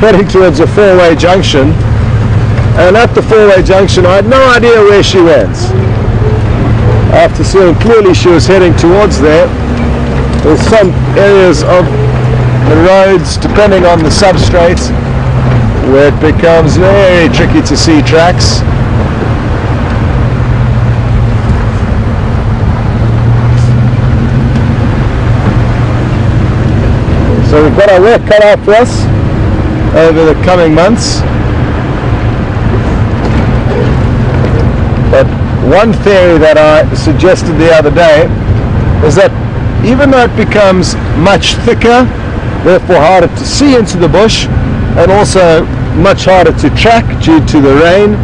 heading towards a four-way junction, and at the four-way junction I had no idea where she went. After seeing clearly she was heading towards there, there's some areas of the roads, depending on the substrate, where it becomes very tricky to see tracks. So we've got our work cut out for us over the coming months. But one theory that I suggested the other day is that even though it becomes much thicker, therefore harder to see into the bush, and also much harder to track due to the rain,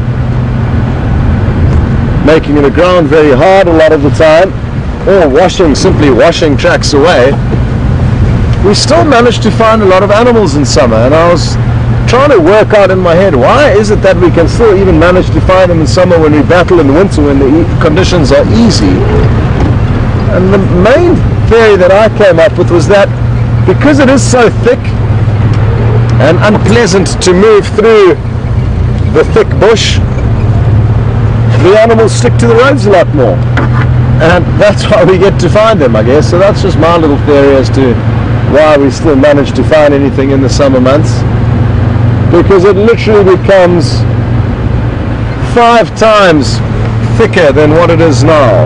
making the ground very hard a lot of the time, or simply washing tracks away, we still manage to find a lot of animals in summer. And I was trying to work out in my head, why is it that we can still even manage to find them in summer when we battle in winter when the conditions are easy? And the main theory that I came up with was that because it is so thick and unpleasant to move through the thick bush, the animals stick to the roads a lot more, and that's why we get to find them, I guess. So that's just my little theory as to why we still manage to find anything in the summer months, because it literally becomes 5 times thicker than what it is now.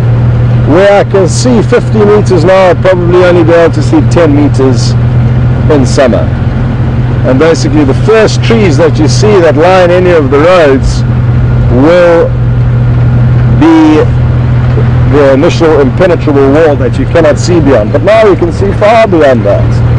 Where I can see 50 meters now, I'd probably only be able to see 10 meters in summer. And basically the first trees that you see that line any of the roads will be the initial impenetrable wall that you cannot see beyond. But now we can see far beyond that.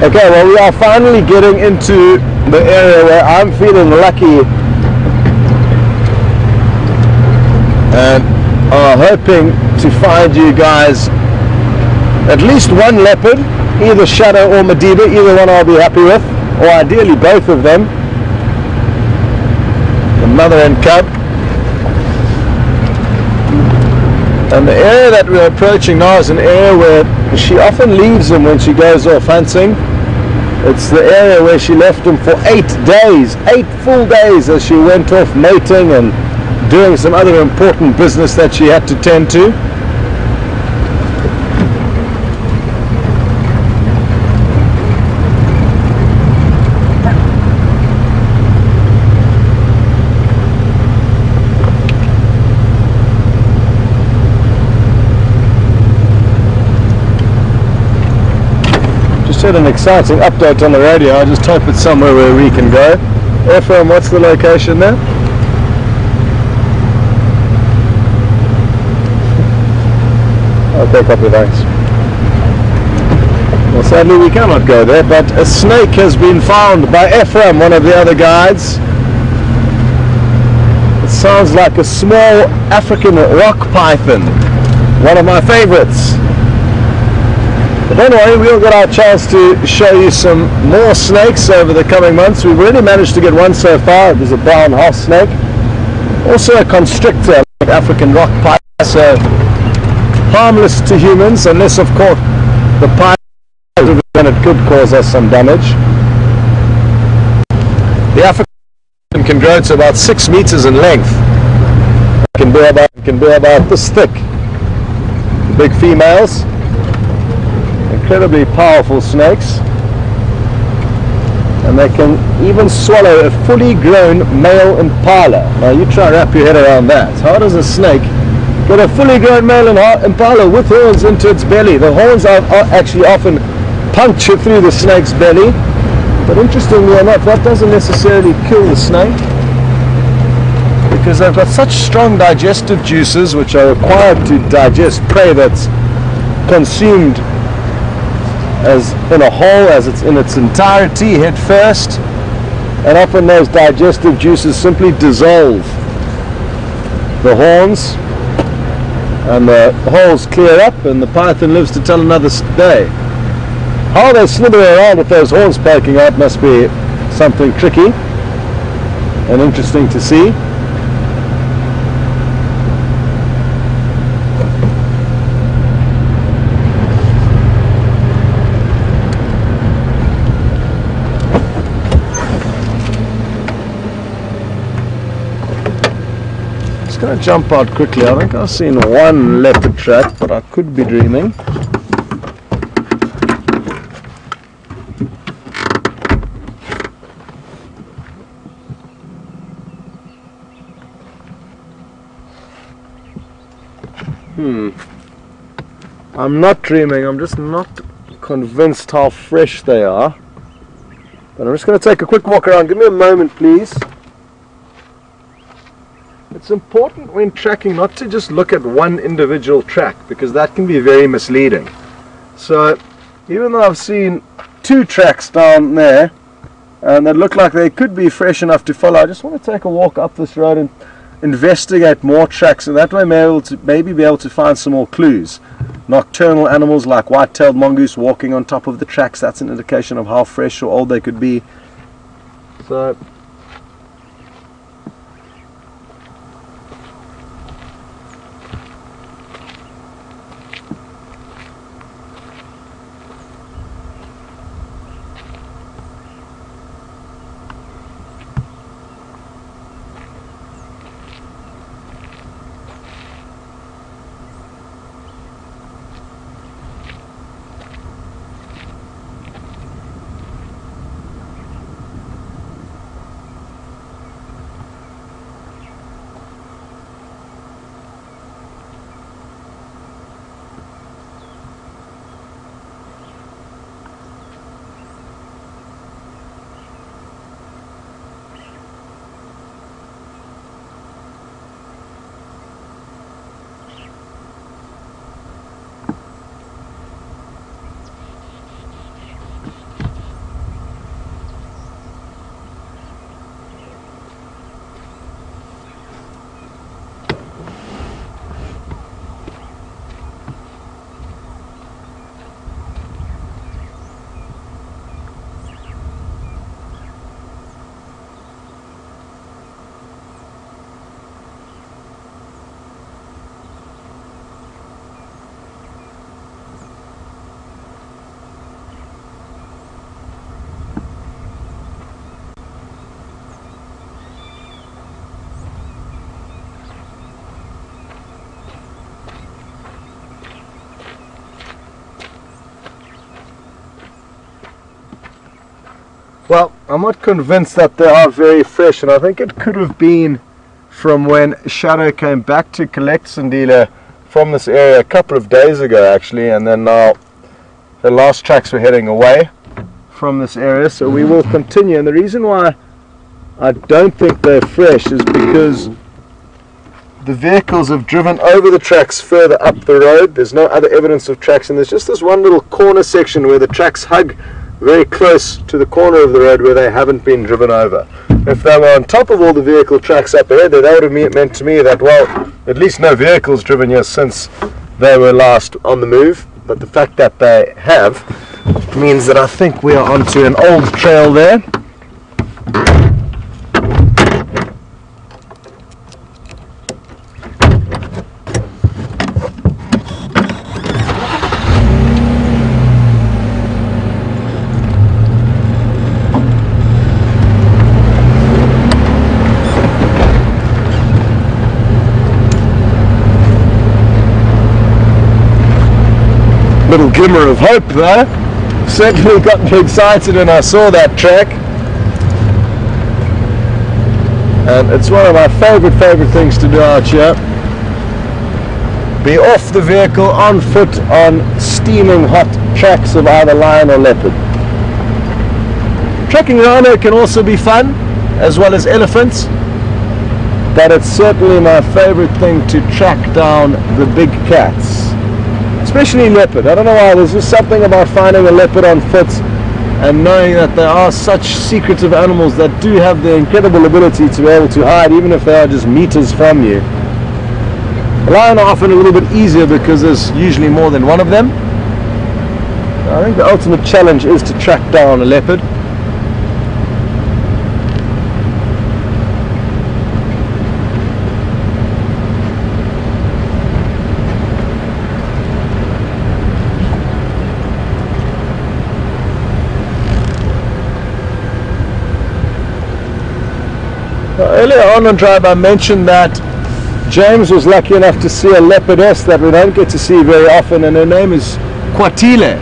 Okay, well, we are finally getting into the area where I'm feeling lucky and are hoping to find you guys at least one leopard, either shadow or Madiba. Either one I'll be happy with, or ideally both of them, the mother and cub. And the area that we're approaching now is an area where she often leaves him when she goes off hunting. It's the area where she left him for 8 days, 8 full days, as she went off mating and doing some other important business that she had to tend to. An exciting update on the radio. I just hope it's somewhere where we can go. Ephraim, what's the location there? Okay, copy, thanks. Well, sadly we cannot go there, but a snake has been found by Ephraim, one of the other guides. It sounds like a small African rock python, one of my favorites. But don't worry, we'll get our chance to show you some more snakes over the coming months. We've already managed to get one so far. There's a brown house snake. Also a constrictor, like African rock python, so harmless to humans, unless of course the python, then it could cause us some damage. The African can grow to about 6 meters in length. It can be about this thick. The big females incredibly powerful snakes, and they can even swallow a fully grown male impala. Now you try to wrap your head around that. How does a snake get a fully grown male impala with horns into its belly? The horns are actually often puncture through the snake's belly, but interestingly enough, that doesn't necessarily kill the snake, because they've got such strong digestive juices which are required to digest prey that's consumed as in a whole, as it's in its entirety, head first, and often those digestive juices simply dissolve the horns, and the holes clear up, and the python lives to tell another day. How they slither around with those horns poking out must be something tricky and interesting to see. Just going to jump out quickly. I think I've seen one leopard track, but I could be dreaming. I'm not dreaming, I'm just not convinced how fresh they are. But I'm just going to take a quick walk around. Give me a moment, please. It's important when tracking not to just look at one individual track, because that can be very misleading. So even though I've seen two tracks down there and that look like they could be fresh enough to follow, I just want to take a walk up this road and investigate more tracks, and that way maybe be able to find some more clues. Nocturnal animals like white-tailed mongoose walking on top of the tracks, that's an indication of how fresh or old they could be. So well, I'm not convinced that they are very fresh, and I think it could have been from when Shadow came back to collect Sandila from this area a couple of days ago actually, and then now the last tracks were heading away from this area, so we will continue. And the reason why I don't think they're fresh is because the vehicles have driven over the tracks further up the road. There's no other evidence of tracks, and there's just this one little corner section where the tracks hug very close to the corner of the road where they haven't been driven over. If they were on top of all the vehicle tracks up ahead, that would have meant to me that, well, at least no vehicles driven here since they were last on the move. But the fact that they have means that I think we are onto an old trail there. little glimmer of hope though. Certainly got me excited when I saw that track. And it's one of my favorite things to do out here. Be off the vehicle, on foot, on steaming hot tracks of either lion or leopard. Tracking rhino can also be fun, as well as elephants, but it's certainly my favorite thing to track down the big cats, especially leopard. I don't know why, there's just something about finding a leopard on foot and knowing that there are such secretive animals that do have the incredible ability to be able to hide, even if they are just meters from you. The lion are often a little bit easier because there's usually more than one of them. I think the ultimate challenge is to track down a leopard. Earlier on drive I mentioned that James was lucky enough to see a leopardess that we don't get to see very often, and her name is Kwatile.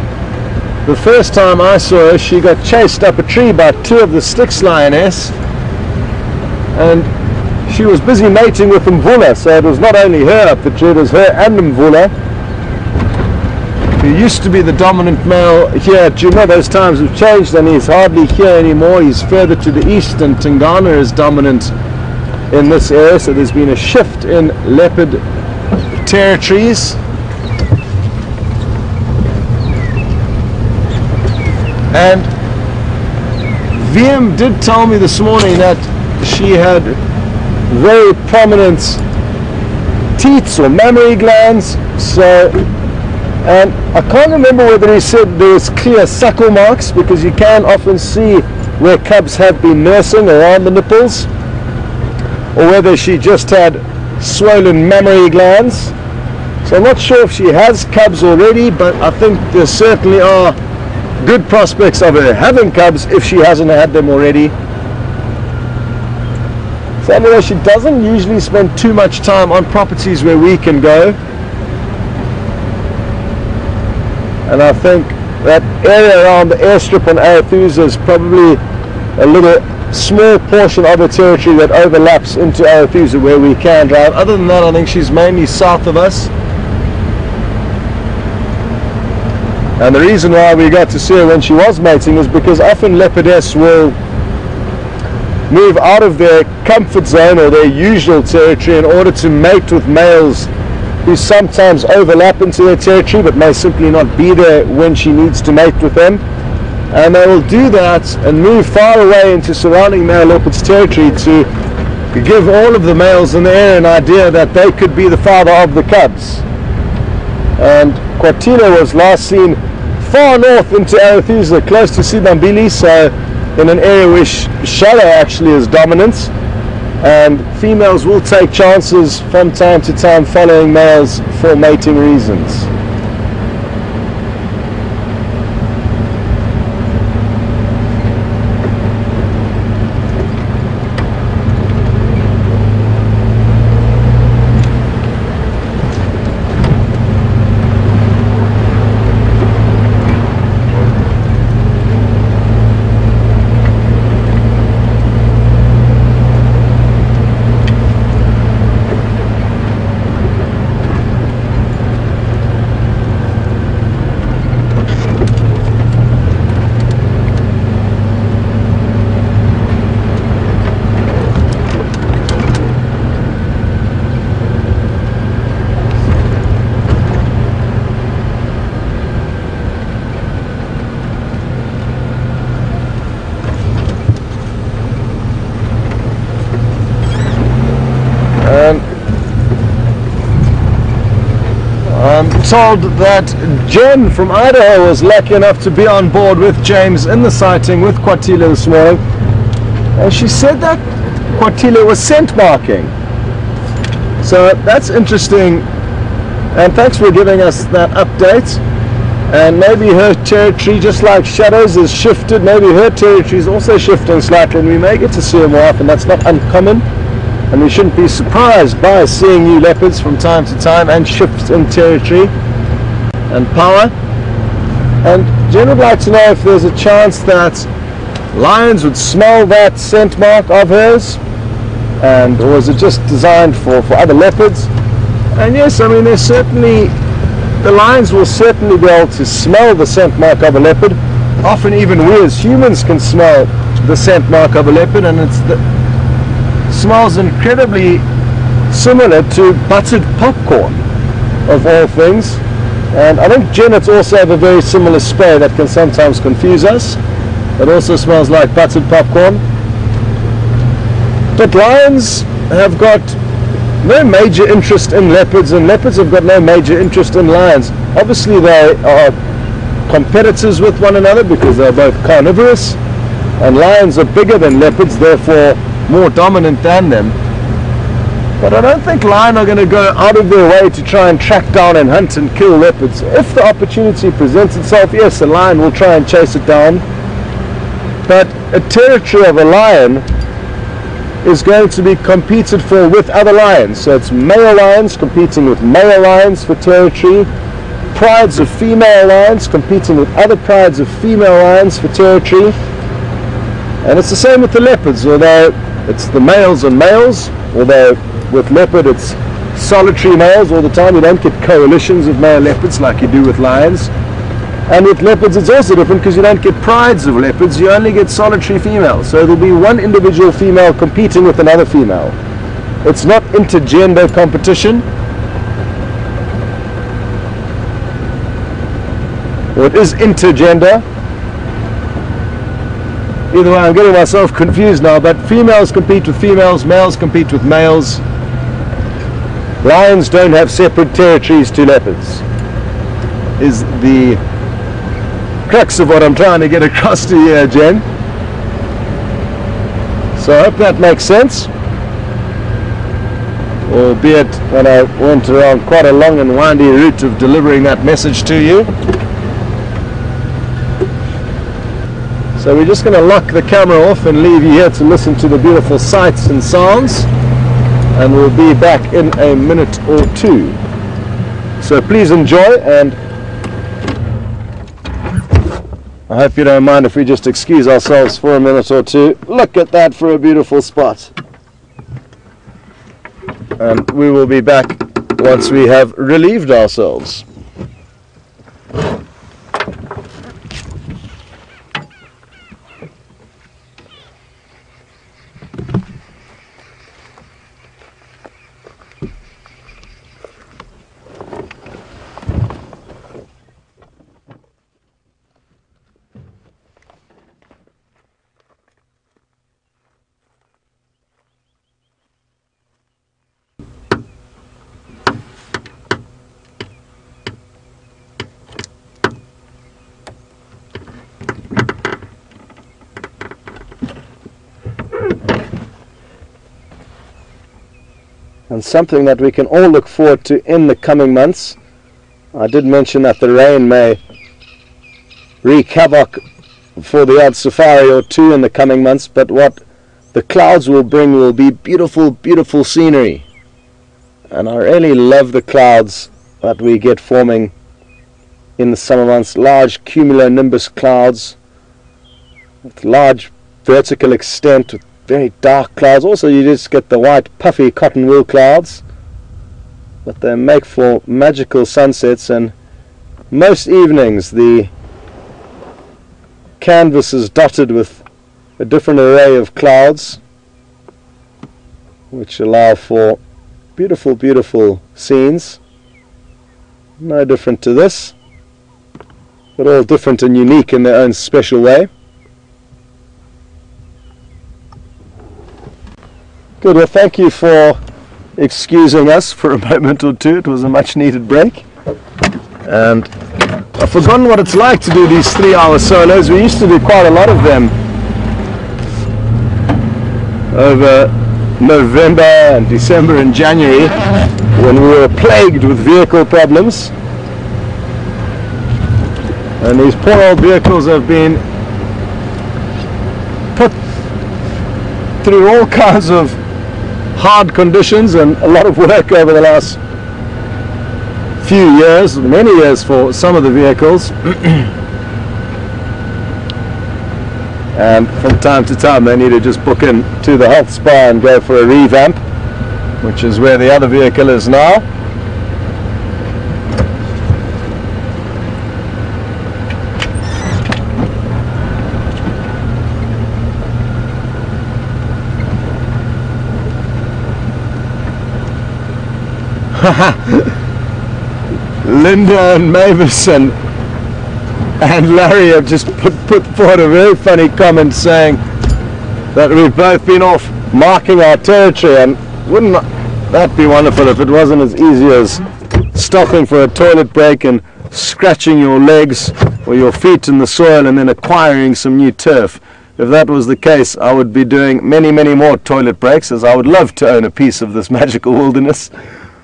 The first time I saw her, she got chased up a tree by two of the Styx lioness, and she was busy mating with Mvula, so it was not only her up the tree, it was her and Mvula, who used to be the dominant male here at Djuma. Those times have changed and he's hardly here anymore. He's further to the east, and Tingana is dominant in this area, so there's been a shift in leopard territories. And VM did tell me this morning that she had very prominent teats or mammary glands, so, and I can't remember whether he said there was clear suckle marks, because you can often see where cubs have been nursing around the nipples, or whether she just had swollen mammary glands. So I'm not sure if she has cubs already, but I think there certainly are good prospects of her having cubs if she hasn't had them already. So anyway, she doesn't usually spend too much time on properties where we can go, and I think that area around the airstrip on Arethusa is probably a little small portion of the territory that overlaps into Arethusa where we can drive. Other than that, I think she's mainly south of us. And the reason why we got to see her when she was mating is because often leopardess will move out of their comfort zone or their usual territory in order to mate with males who sometimes overlap into their territory but may simply not be there when she needs to mate with them. And they will do that and move far away into surrounding male leopard's territory to give all of the males in the area an idea that they could be the father of the cubs. And Kwatile was last seen far north into Arethusa, close to Sibambili, so in an area where shadow actually is dominant, and females will take chances from time to time following males for mating reasons. I'm told that Jen from Idaho was lucky enough to be on board with James in the sighting with Kwatile this morning, and she said that Kwatile was scent marking. So that's interesting, and thanks for giving us that update. And maybe her territory, just like Shadow's, is shifted. Maybe her territory is also shifting slightly, and we may get to see her more often. That's not uncommon. And we shouldn't be surprised by seeing new leopards from time to time and shifts in territory and power. And Jen would like to know if there's a chance that lions would smell that scent mark of hers, and or is it just designed for other leopards? And yes, I mean, the lions will certainly be able to smell the scent mark of a leopard. Often even we as humans can smell the scent mark of a leopard, and it smells incredibly similar to buttered popcorn, of all things. And I think Genets also have a very similar spray that can sometimes confuse us. It also smells like buttered popcorn. But lions have got no major interest in leopards, and leopards have got no major interest in lions. Obviously they are competitors with one another because they're both carnivorous, and lions are bigger than leopards, therefore more dominant than them. But I don't think lions are going to go out of their way to try and track down and hunt and kill leopards. If the opportunity presents itself, yes, a lion will try and chase it down. But a territory of a lion is going to be competed for with other lions. So it's male lions competing with male lions for territory, prides of female lions competing with other prides of female lions for territory. And it's the same with the leopards, although it's the males and males, although with leopard it's solitary males all the time. You don't get coalitions of male leopards like you do with lions. And with leopards it's also different because you don't get prides of leopards, you only get solitary females. So there'll be one individual female competing with another female. It's not intergender competition. Or it is intergender. Either way, I'm getting myself confused now, but females compete with females, males compete with males. Lions don't have separate territories to leopards, is the crux of what I'm trying to get across to you, Jen. So I hope that makes sense, albeit that I went around quite a long and windy route of delivering that message to you. So we're just going to lock the camera off and leave you here to listen to the beautiful sights and sounds, and we'll be back in a minute or two. So please enjoy, and I hope you don't mind if we just excuse ourselves for a minute or two. Look at that for a beautiful spot. And we will be back once we have relieved ourselves. And something that we can all look forward to in the coming months. I did mention that the rain may wreak havoc for the odd safari or two in the coming months, but what the clouds will bring will be beautiful, beautiful scenery. And I really love the clouds that we get forming in the summer months. Large cumulonimbus clouds with large vertical extent, with very dark clouds. Also you just get the white puffy cotton wool clouds, but they make for magical sunsets, and most evenings the canvas is dotted with a different array of clouds which allow for beautiful, beautiful scenes. No different to this, but all different and unique in their own special way. Good, well thank you for excusing us for a moment or two. It was a much needed break. And I've forgotten what it's like to do these 3-hour solos. We used to do quite a lot of them over November and December and January when we were plagued with vehicle problems. And these poor old vehicles have been put through all kinds of hard conditions and a lot of work over the last few years, many years for some of the vehicles. and from time to time they need to just book in to the health spa and go for a revamp, which is where the other vehicle is now. Linda and Mavis and Larry have just put forward a very funny comment saying that we've both been off marking our territory, and wouldn't that be wonderful if it wasn't as easy as stopping for a toilet break and scratching your legs or your feet in the soil and then acquiring some new turf. If that was the case, I would be doing many, many more toilet breaks, as I would love to own a piece of this magical wilderness.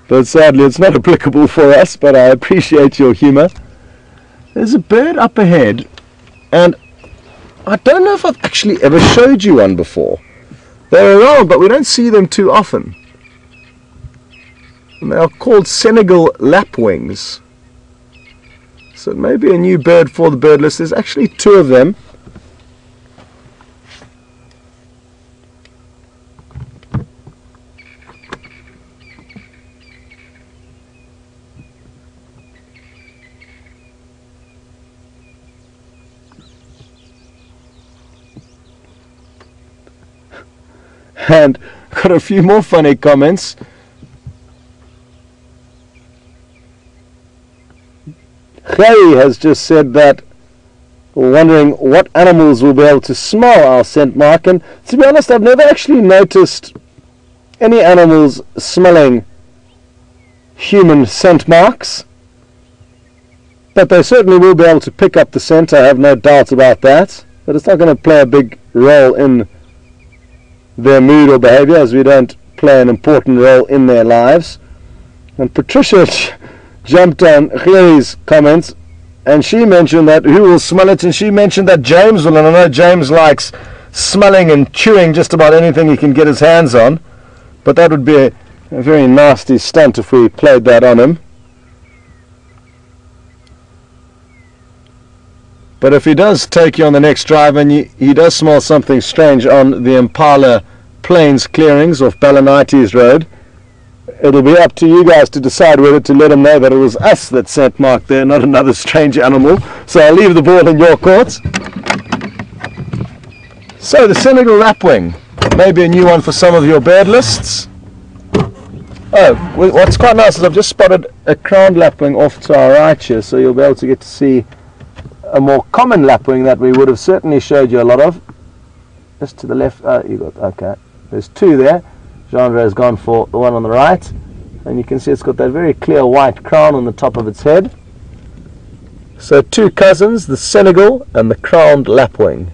But sadly it's not applicable for us, but I appreciate your humor. There's a bird up ahead, and I don't know if I've actually ever showed you one before. They're around, but we don't see them too often. And they are called Senegal lapwings. So it may be a new bird for the bird list. There's actually two of them. And got a few more funny comments. Harry has just said that, wondering what animals will be able to smell our scent mark, and to be honest, I've never actually noticed any animals smelling human scent marks, but they certainly will be able to pick up the scent, I have no doubt about that, but it's not going to play a big role in their mood or behavior, as we don't play an important role in their lives. And Patricia jumped on Clary's comments, and she mentioned that who will smell it, and she mentioned that James will, and I know James likes smelling and chewing just about anything he can get his hands on, but that would be a very nasty stunt if we played that on him. But if he does take you on the next drive and he does smell something strange on the Impala Plains clearings off Balanites Road, it'll be up to you guys to decide whether to let him know that it was us that scent marked there, not another strange animal. So I'll leave the ball in your court. So the Senegal lapwing, maybe a new one for some of your bird lists. Oh, what's quite nice is I've just spotted a crowned lapwing off to our right here, so you'll be able to get to see a more common lapwing that we would have certainly showed you a lot of. Just to the left, you got, okay, there's two there. Jean-Andre has gone for the one on the right, and you can see it's got that very clear white crown on the top of its head. So two cousins, the Senegal and the crowned lapwing.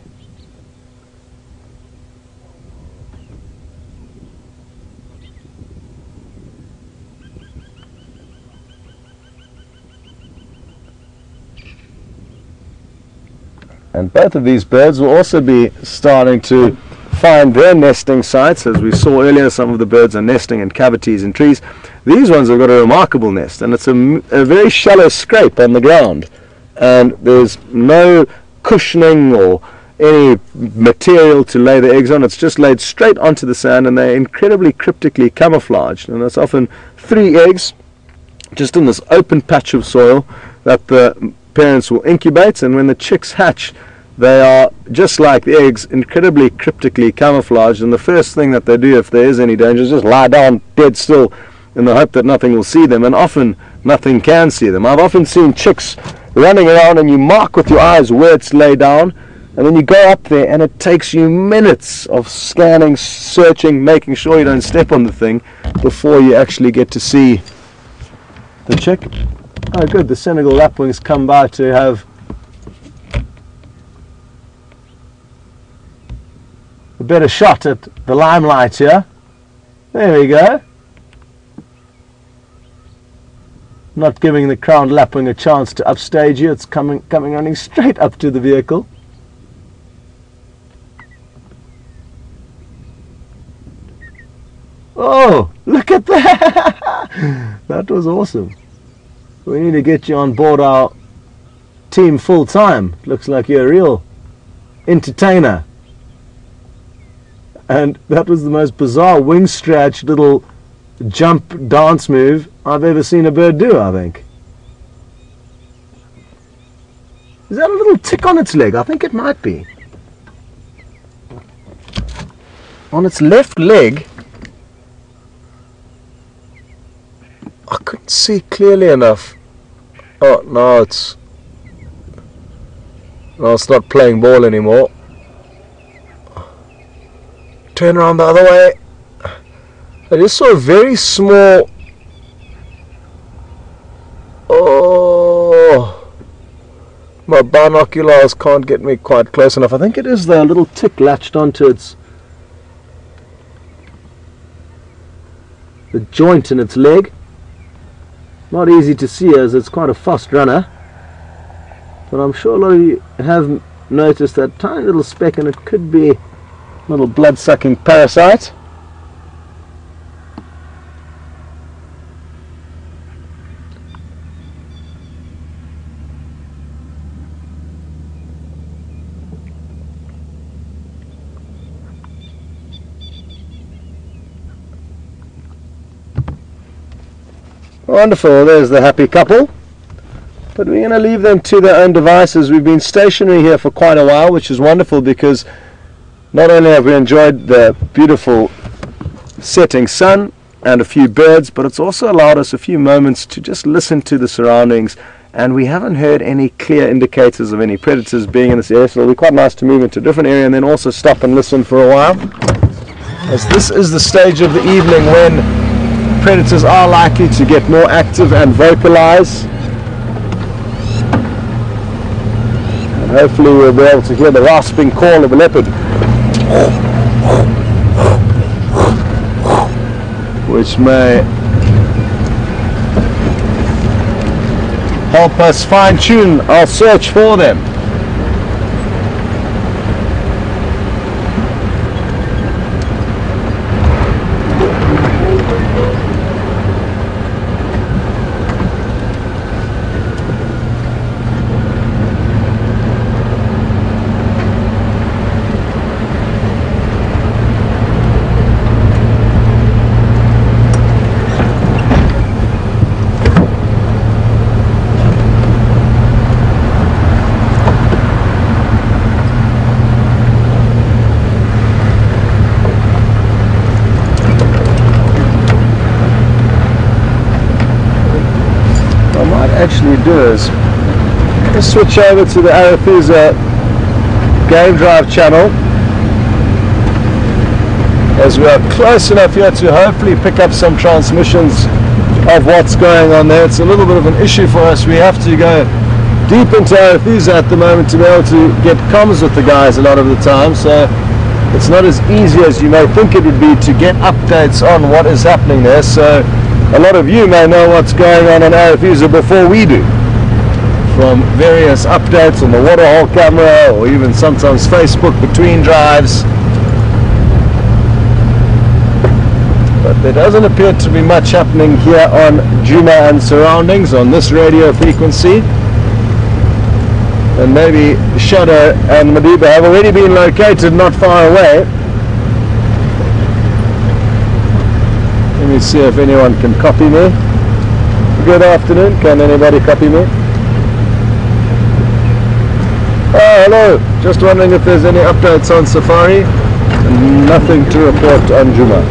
And both of these birds will also be starting to find their nesting sites. As we saw earlier, some of the birds are nesting in cavities in trees. These ones have got a remarkable nest, and it's a very shallow scrape on the ground, and there's no cushioning or any material to lay the eggs on. It's just laid straight onto the sand, and they're incredibly cryptically camouflaged, and it's often 3 eggs just in this open patch of soil that the parents will incubate, and when the chicks hatch, they are, just like the eggs, incredibly cryptically camouflaged, and the first thing that they do if there is any danger is just lie down dead still in the hope that nothing will see them, and often nothing can see them. I've often seen chicks running around and you mark with your eyes where it's laid down, and then you go up there and it takes you minutes of scanning, searching, making sure you don't step on the thing before you actually get to see the chick. Oh good, the Senegal lapwings come by to have a better shot at the limelight here. There we go. Not giving the crowned lapwing a chance to upstage you. It's coming running straight up to the vehicle. Oh, look at that! That was awesome. We need to get you on board our team full time. Looks like you're a real entertainer. And that was the most bizarre wing stretch little jump dance move I've ever seen a bird do, I think. Is that a little tick on its leg? I think it might be. On its left leg, I couldn't see clearly enough. Oh, no, it's not playing ball anymore. Turn around the other way. I just saw a very small... Oh, my binoculars can't get me quite close enough. I think it is the little tick latched onto its... the joint in its leg. Not easy to see as it's quite a fast runner. But I'm sure a lot of you have noticed that tiny little speck, and it could be a little blood-sucking parasite. Wonderful, there's the happy couple. But we're going to leave them to their own devices. We've been stationary here for quite a while, which is wonderful because not only have we enjoyed the beautiful setting sun and a few birds, but it's also allowed us a few moments to just listen to the surroundings, and we haven't heard any clear indicators of any predators being in this area, so it'll be quite nice to move into a different area and then also stop and listen for a while, as this is the stage of the evening when predators are likely to get more active and vocalize. And hopefully we'll be able to hear the rasping call of a leopard, which may help us fine-tune our search for them. Actually do is let's switch over to the Arethusa Game Drive channel, as we are close enough here to hopefully pick up some transmissions of what's going on there. It's a little bit of an issue for us. We have to go deep into Arethusa at the moment to be able to get comms with the guys a lot of the time, so it's not as easy as you may think it would be to get updates on what is happening there. So a lot of you may know what's going on Arethusa before we do, from various updates on the waterhole camera or even sometimes Facebook between drives. But there doesn't appear to be much happening here on Djuma and surroundings on this radio frequency. And maybe Shadow and Madiba have already been located not far away. Let me see if anyone can copy me. Good afternoon, can anybody copy me? Oh, hello, just wondering if there's any updates on Safari. Nothing to report on Djuma.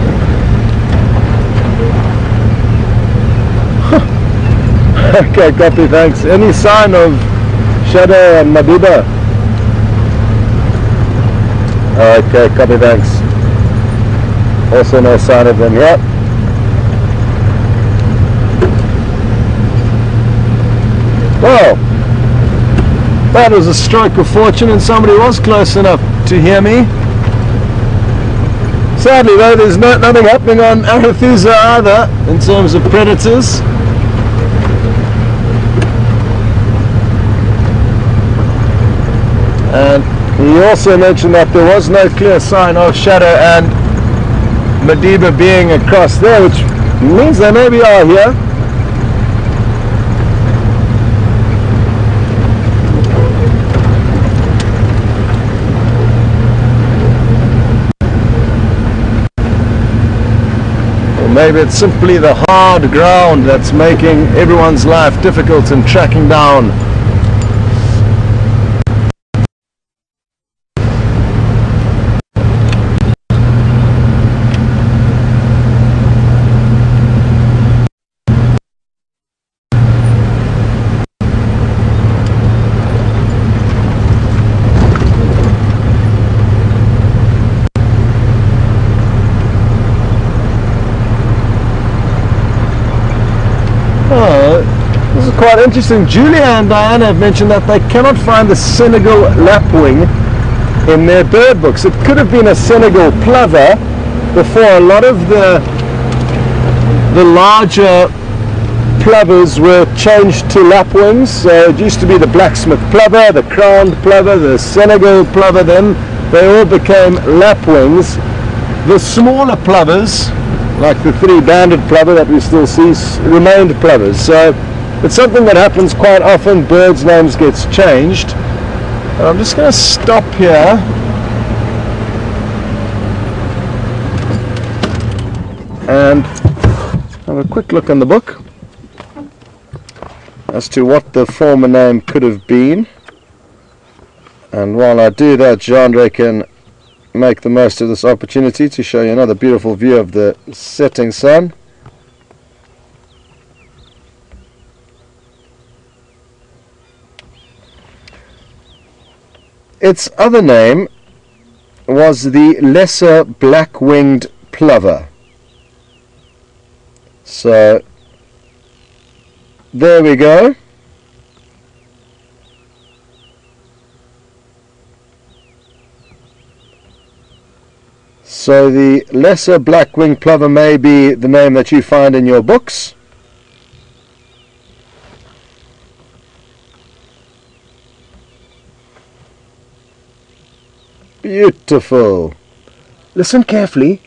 Okay, copy, thanks. Any sign of Shadow and Madiba? Okay, copy, thanks. Also no sign of them yet. Well, that was a stroke of fortune, and somebody was close enough to hear me. Sadly though, there's nothing happening on Arethusa either in terms of predators. And he also mentioned that there was no clear sign of Shadow and Madiba being across there, which means they maybe are here. Or maybe it's simply the hard ground that's making everyone's life difficult in tracking down quite interesting. Julia and Diana have mentioned that they cannot find the Senegal lapwing in their bird books. It could have been a Senegal plover before a lot of the larger plovers were changed to lapwings. So it used to be the blacksmith plover, the crowned plover, the Senegal plover, then they all became lapwings. The smaller plovers, like the three-banded plover that we still see, remained plovers. So it's something that happens quite often. Birds' names gets changed. And I'm just going to stop here and have a quick look in the book as to what the former name could have been. And while I do that, Jandre can make the most of this opportunity to show you another beautiful view of the setting sun. Its other name was the lesser black-winged plover. So there we go. So the lesser black-winged plover may be the name that you find in your books. Beautiful. Listen carefully.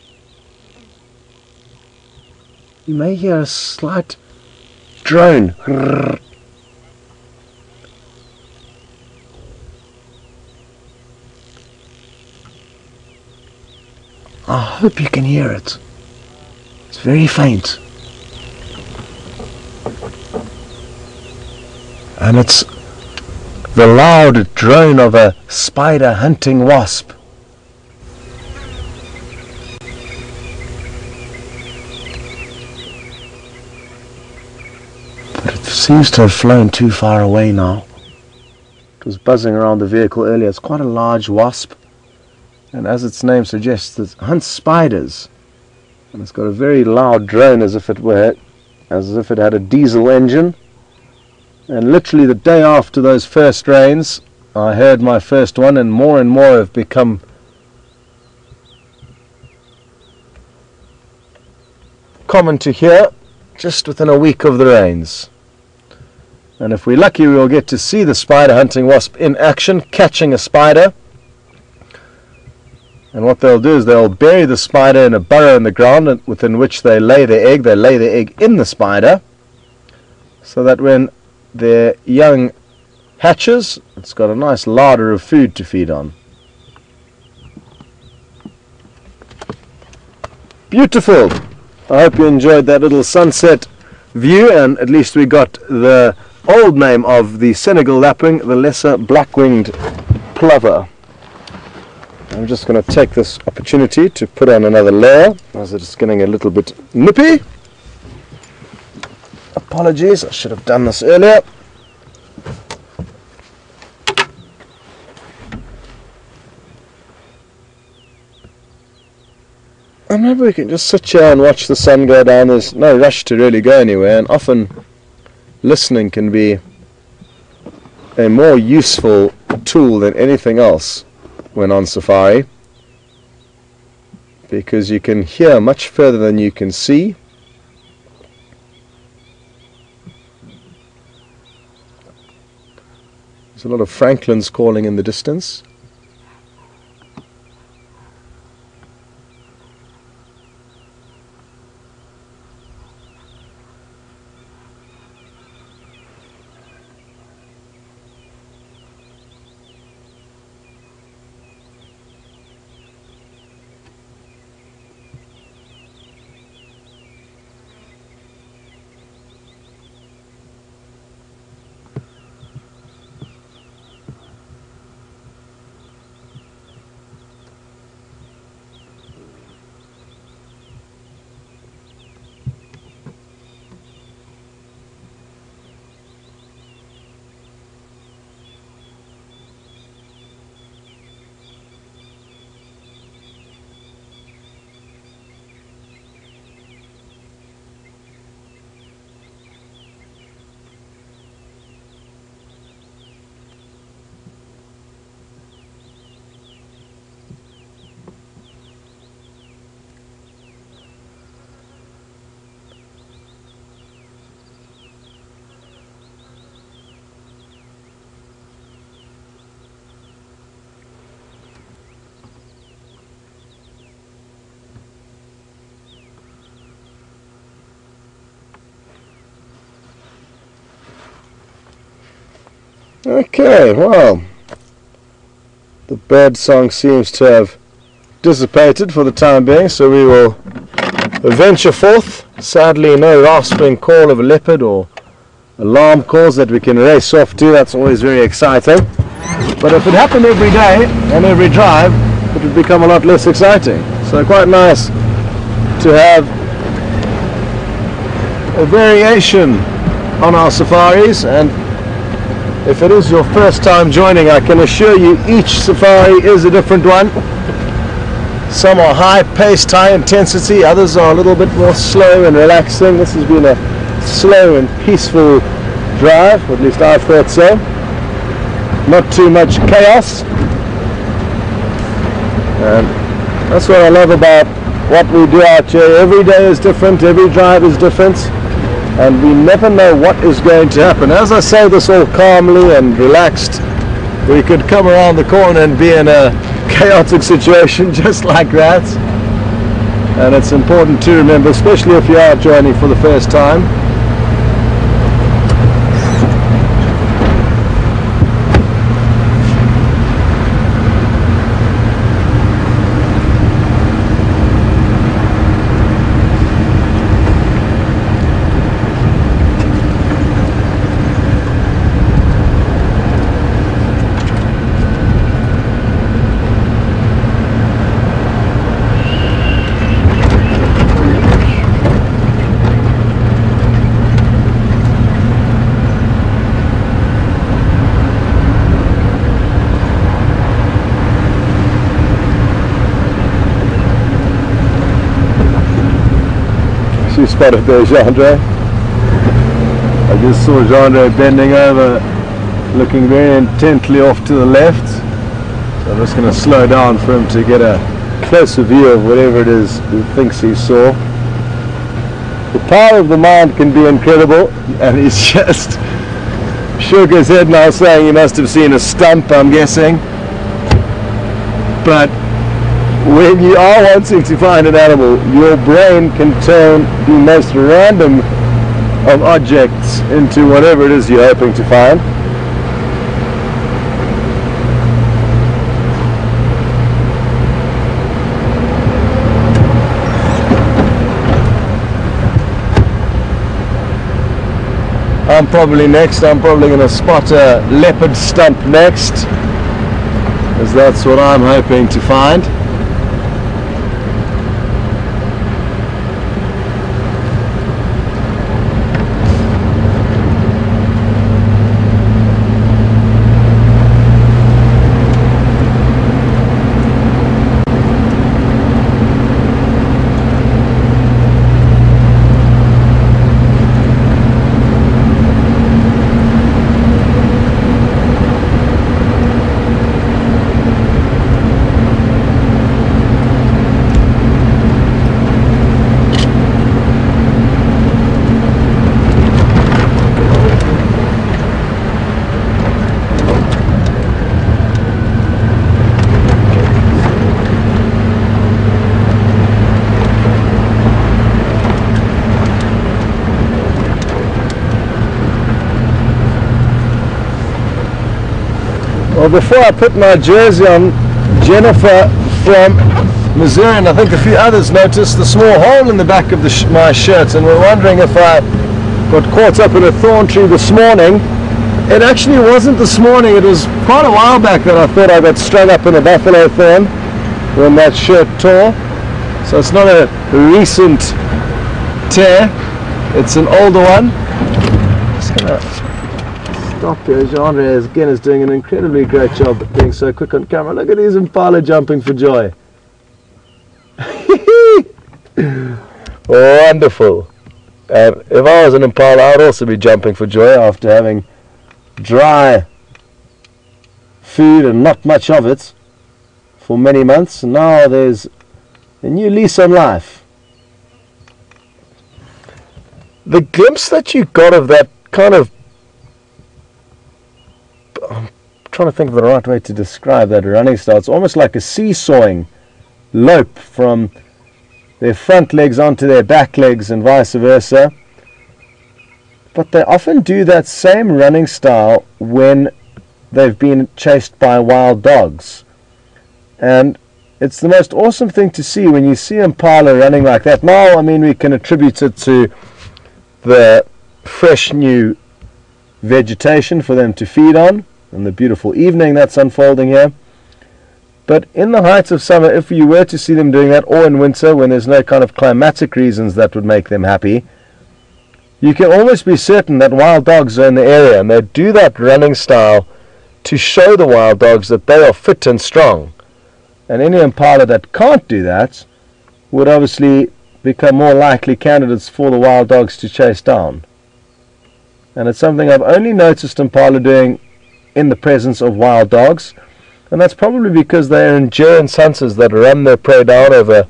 You may hear a slight drone. I hope you can hear it. It's very faint. And it's the loud drone of a spider hunting wasp. But it seems to have flown too far away now. It was buzzing around the vehicle earlier. It's quite a large wasp, and as its name suggests, it hunts spiders. And it's got a very loud drone, as if it had a diesel engine. And literally the day after those first rains, I heard my first one, and more have become common to hear just within a week of the rains. And if we're lucky, we'll get to see the spider hunting wasp in action, catching a spider. And what they'll do is they'll bury the spider in a burrow in the ground within which they lay their egg. They lay their egg in the spider, so that when their young hatches, it's got a nice larder of food to feed on. Beautiful. I hope you enjoyed that little sunset view, and at least we got the old name of the Senegal lapwing, the lesser black-winged plover. I'm just going to take this opportunity to put on another layer as it's getting a little bit nippy. Apologies, I should have done this earlier. And maybe we can just sit here and watch the sun go down. There's no rush to really go anywhere, and often listening can be a more useful tool than anything else when on safari, because you can hear much further than you can see. There's a lot of francolins calling in the distance. Okay, well, the bird song seems to have dissipated for the time being, so we will venture forth. Sadly, no rasping call of a leopard or alarm calls that we can race off to. That's always very exciting. But if it happened every day and every drive, it would become a lot less exciting. So quite nice to have a variation on our safaris, and if it is your first time joining, I can assure you each safari is a different one. Some are high-paced, high-intensity, others are a little bit more slow and relaxing. This has been a slow and peaceful drive, or at least I thought so. Not too much chaos. And that's what I love about what we do out here. Every day is different, every drive is different, and we never know what is going to happen. As I say this all calmly and relaxed, we could come around the corner and be in a chaotic situation just like that. And it's important to remember, especially if you are joining for the first time. You spotted there, Jeandre. I just saw Jeandre bending over, looking very intently off to the left. So I'm just going to slow down for him to get a closer view of whatever it is he thinks he saw. The power of the mind can be incredible, and he's just shook his head now, saying he must have seen a stump, I'm guessing. But when you are wanting to find an animal, your brain can turn the most random of objects into whatever it is you're hoping to find. I'm probably next. I'm probably going to spot a leopard stump next, as that's what I'm hoping to find. Well, before I put my jersey on, Jennifer from Missouri and I think a few others noticed the small hole in the back of my shirt, and were wondering if I got caught up in a thorn tree this morning. It actually wasn't this morning. It was quite a while back that I thought I got strung up in a buffalo thorn when that shirt tore. So it's not a recent tear, it's an older one. Just gonna stop here. Jeandre again is doing an incredibly great job at being so quick on camera. Look at these impala jumping for joy. Wonderful. If I was an impala, I would also be jumping for joy after having dry food and not much of it for many months. Now there's a new lease on life. The glimpse that you got of that kind of, I'm trying to think of the right way to describe that running style. It's almost like a seesawing lope from their front legs onto their back legs and vice versa. But they often do that same running style when they've been chased by wild dogs. And it's the most awesome thing to see when you see impala running like that. Now, I mean, we can attribute it to the fresh new vegetation for them to feed on and the beautiful evening that's unfolding here. But in the height of summer, if you were to see them doing that, or in winter when there's no kind of climatic reasons that would make them happy, you can almost be certain that wild dogs are in the area, and they do that running style to show the wild dogs that they are fit and strong. And any impala that can't do that would obviously become more likely candidates for the wild dogs to chase down. And it's something I've only noticed impala doing in the presence of wild dogs, and that's probably because they are endurance hunters that run their prey down over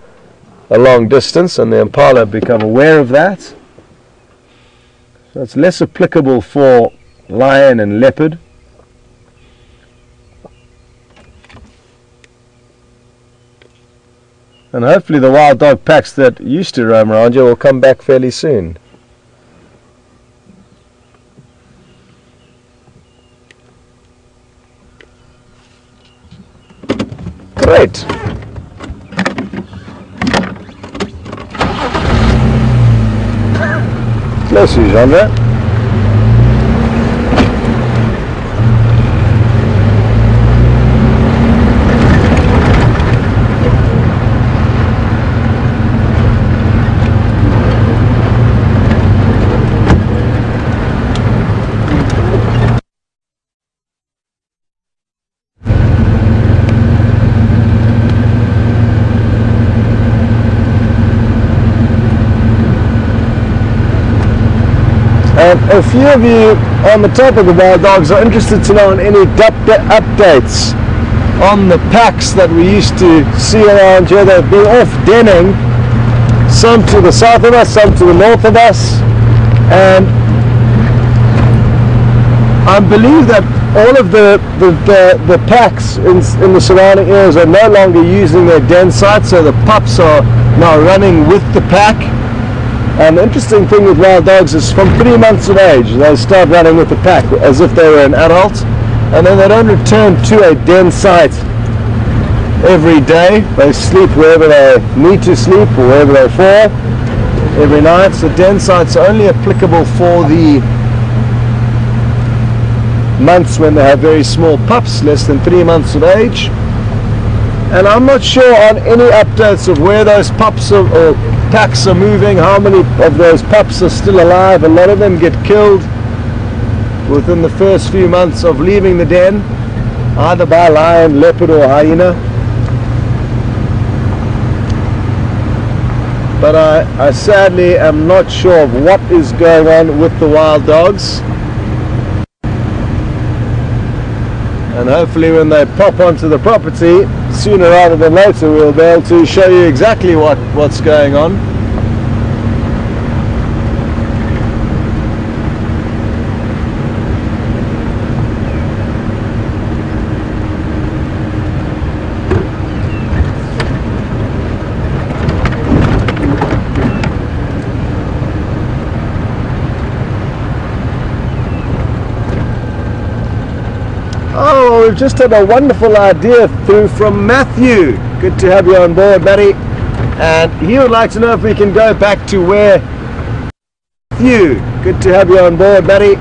a long distance, and the impala become aware of that. So it's less applicable for lion and leopard. And hopefully the wild dog packs that used to roam around here will come back fairly soon. Great. Close you, Jean. A few of you on the top of the wild dogs are interested to know on any updates on the packs that we used to see around here. They've been off denning, some to the south of us, some to the north of us, and I believe that all of the packs in the surrounding areas are no longer using their den sites, so the pups are now running with the pack. And the interesting thing with wild dogs is from 3 months of age, they start running with the pack as if they were an adult, and then they don't return to a den site every day. They sleep wherever they need to sleep or wherever they fall every night. So den sites are only applicable for the months when they have very small pups, less than 3 months of age. And I'm not sure on any updates of where those pups or packs are moving, how many of those pups are still alive. A lot of them get killed within the first few months of leaving the den, either by lion, leopard or hyena. But I sadly am not sure of what is going on with the wild dogs. And hopefully when they pop onto the property, sooner rather than later, we'll be able to show you exactly what's going on. Oh, we've just had a wonderful idea through from Matthew. Good to have you on board, buddy. And he would like to know if we can go back to where Good to have you on board, buddy.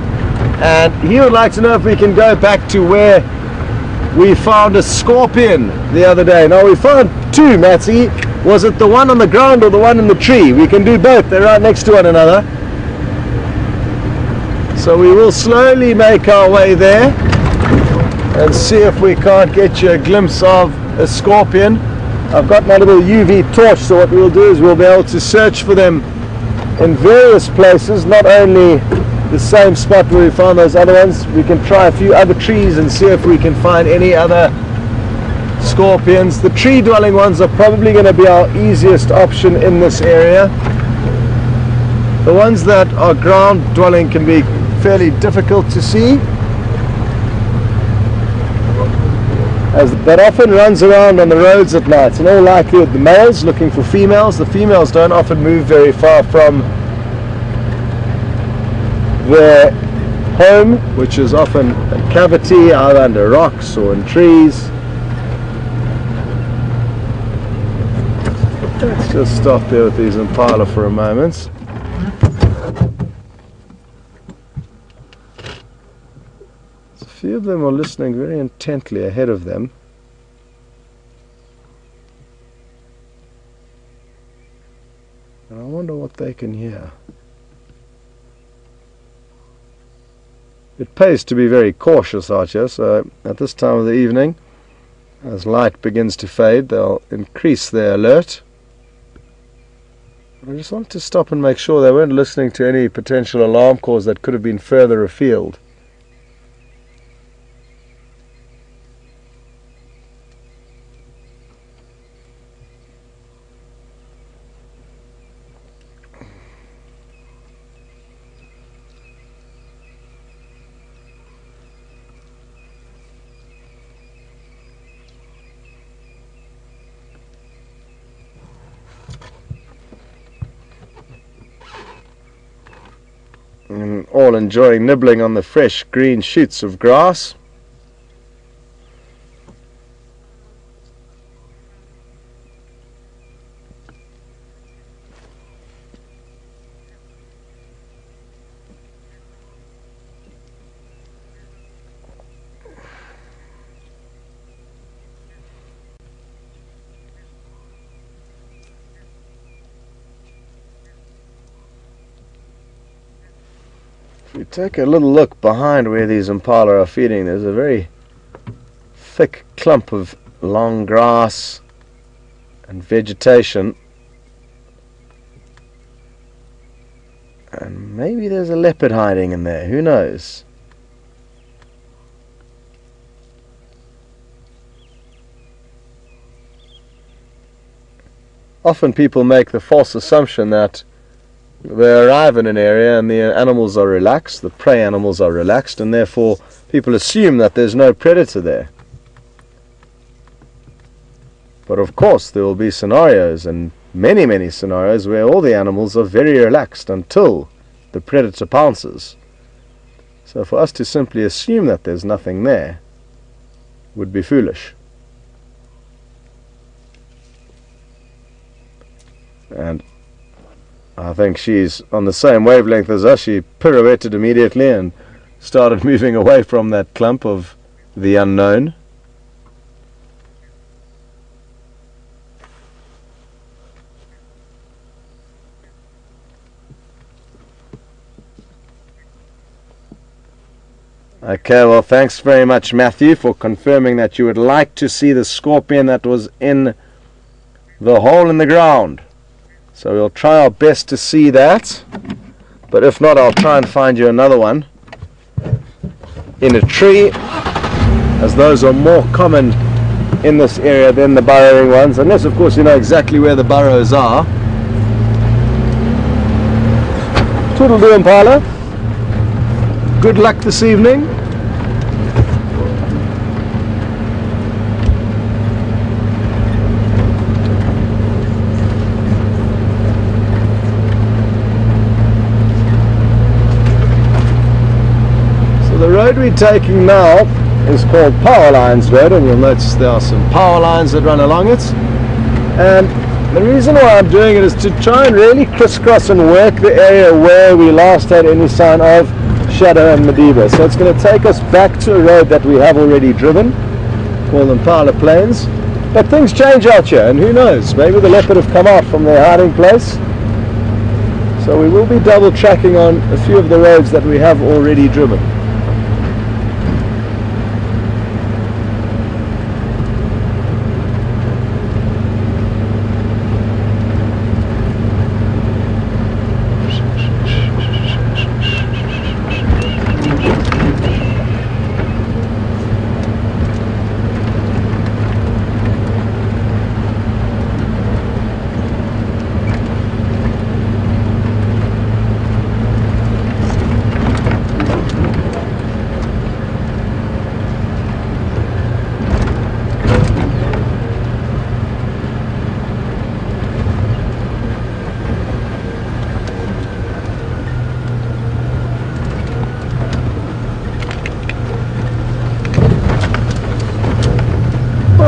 And he would like to know if we can go back to where we found a scorpion the other day. Now we found two, Matty. Was it the one on the ground or the one in the tree? We can do both. They're right next to one another. So we will slowly make our way there and see if we can't get you a glimpse of a scorpion. I've got my little UV torch, so what we'll do is we'll be able to search for them in various places, not only the same spot where we found those other ones. We can try a few other trees and see if we can find any other scorpions. The tree dwelling ones are probably going to be our easiest option in this area. The ones that are ground dwelling can be fairly difficult to see, as that often runs around on the roads at night. In all likelihood the males looking for females. The females don't often move very far from their home, which is often a cavity either under rocks or in trees. Let's just stop there with these impala for a moment. A few of them are listening very intently ahead of them. And I wonder what they can hear. It pays to be very cautious out here, so at this time of the evening, as light begins to fade, they'll increase their alert. I just want to stop and make sure they weren't listening to any potential alarm calls that could have been further afield. And all enjoying nibbling on the fresh green shoots of grass. If you take a little look behind where these impala are feeding, there's a very thick clump of long grass and vegetation, and maybe there's a leopard hiding in there, who knows. Often people make the false assumption that they arrive in an area and the animals are relaxed, the prey animals are relaxed, and therefore people assume that there's no predator there. But of course there will be scenarios, and many scenarios, where all the animals are very relaxed until the predator pounces. So for us to simply assume that there's nothing there would be foolish. And I think she's on the same wavelength as us. She pirouetted immediately and started moving away from that clump of the unknown. Okay, well, thanks very much, Matthew, for confirming that you would like to see the scorpion that was in the hole in the ground. So we'll try our best to see that, but if not, I'll try and find you another one in a tree, as those are more common in this area than the burrowing ones, unless of course you know exactly where the burrows are. Toodle-doo, impala. Good luck this evening. The road we're taking now is called Power Lines Road, and you'll notice there are some power lines that run along it. And the reason why I'm doing it is to try and really crisscross and work the area where we last had any sign of Shadow and Madiba. So it's going to take us back to a road that we have already driven, called Impala Plains. But things change out here, and who knows, maybe the leopard have come out from their hiding place. So we will be double tracking on a few of the roads that we have already driven.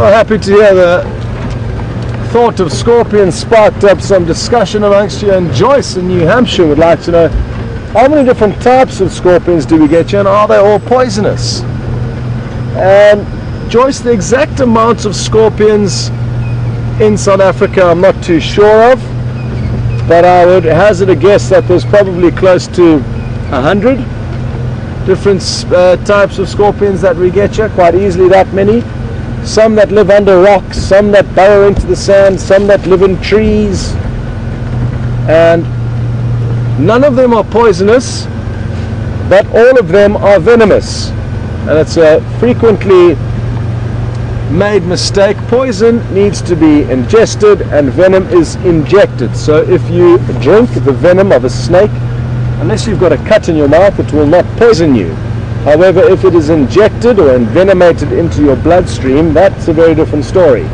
Well, happy to hear the thought of scorpions sparked up some discussion amongst you, and Joyce in New Hampshire would like to know, how many different types of scorpions do we get here, and are they all poisonous? And Joyce, the exact amounts of scorpions in South Africa I'm not too sure of, but I would hazard a guess that there's probably close to 100 different types of scorpions that we get here, quite easily that many. Some that live under rocks, some that burrow into the sand, some that live in trees, and none of them are poisonous, but all of them are venomous. And it's a frequently made mistake. Poison needs to be ingested and venom is injected. So if you drink the venom of a snake, unless you've got a cut in your mouth, it will not poison you. However, if it is injected or envenomated into your bloodstream, that's a very different story.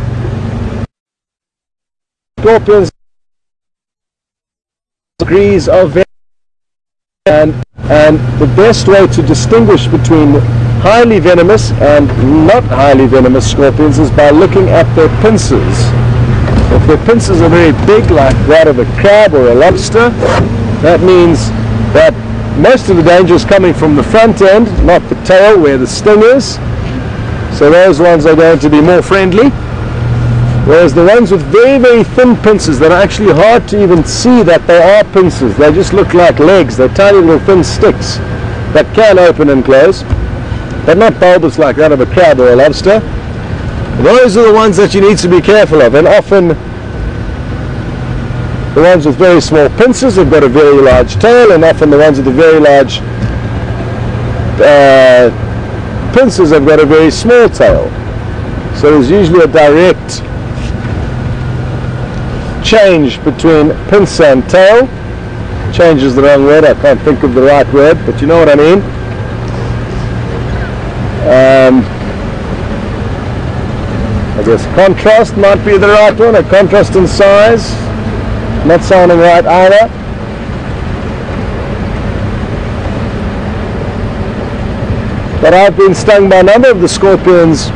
Scorpions degrees of venom, and the best way to distinguish between highly venomous and not highly venomous scorpions is by looking at their pincers. If their pincers are very big, like that of a crab or a lobster, that means that most of the danger is coming from the front end, not the tail where the sting is. So those ones are going to be more friendly. Whereas the ones with very, very thin pincers that are actually hard to even see that they are pincers, they just look like legs, they're tiny little thin sticks that can open and close, but not bulbous like that of a crab or a lobster. Those are the ones that you need to be careful of, and often the ones with very small pincers have got a very large tail, and often the ones with the very large pincers have got a very small tail. So there's usually a direct change between pincer and tail. Change is the wrong word, I can't think of the right word, but you know what I mean. I guess contrast might be the right one, a contrast in size. Not sounding right either. But I've been stung by a number of the scorpions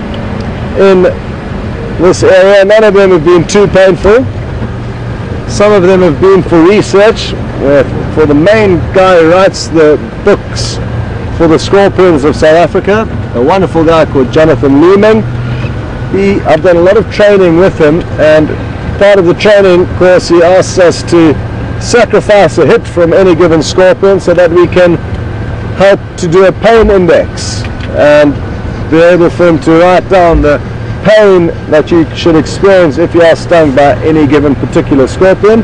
in this area. None of them have been too painful. Some of them have been for research. For the main guy who writes the books for the scorpions of South Africa, a wonderful guy called Jonathan Leeming. I've done a lot of training with him, and part of the training course he asks us to sacrifice a hit from any given scorpion so that we can help to do a pain index and be able for him to write down the pain that you should experience if you are stung by any given particular scorpion.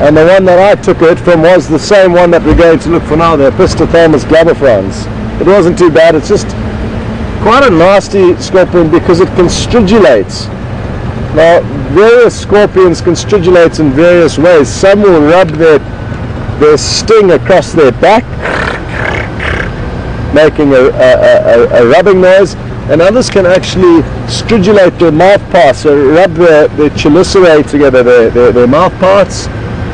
And the one that I took it from was the same one that we're going to look for now, the Epistothalmus glabrifrons. It wasn't too bad, it's just quite a nasty scorpion because it can stridulate. Now, various scorpions can stridulate in various ways. Some will rub their sting across their back, making a rubbing noise, and others can actually stridulate their mouth parts, so rub their chelicerae together, their mouth parts,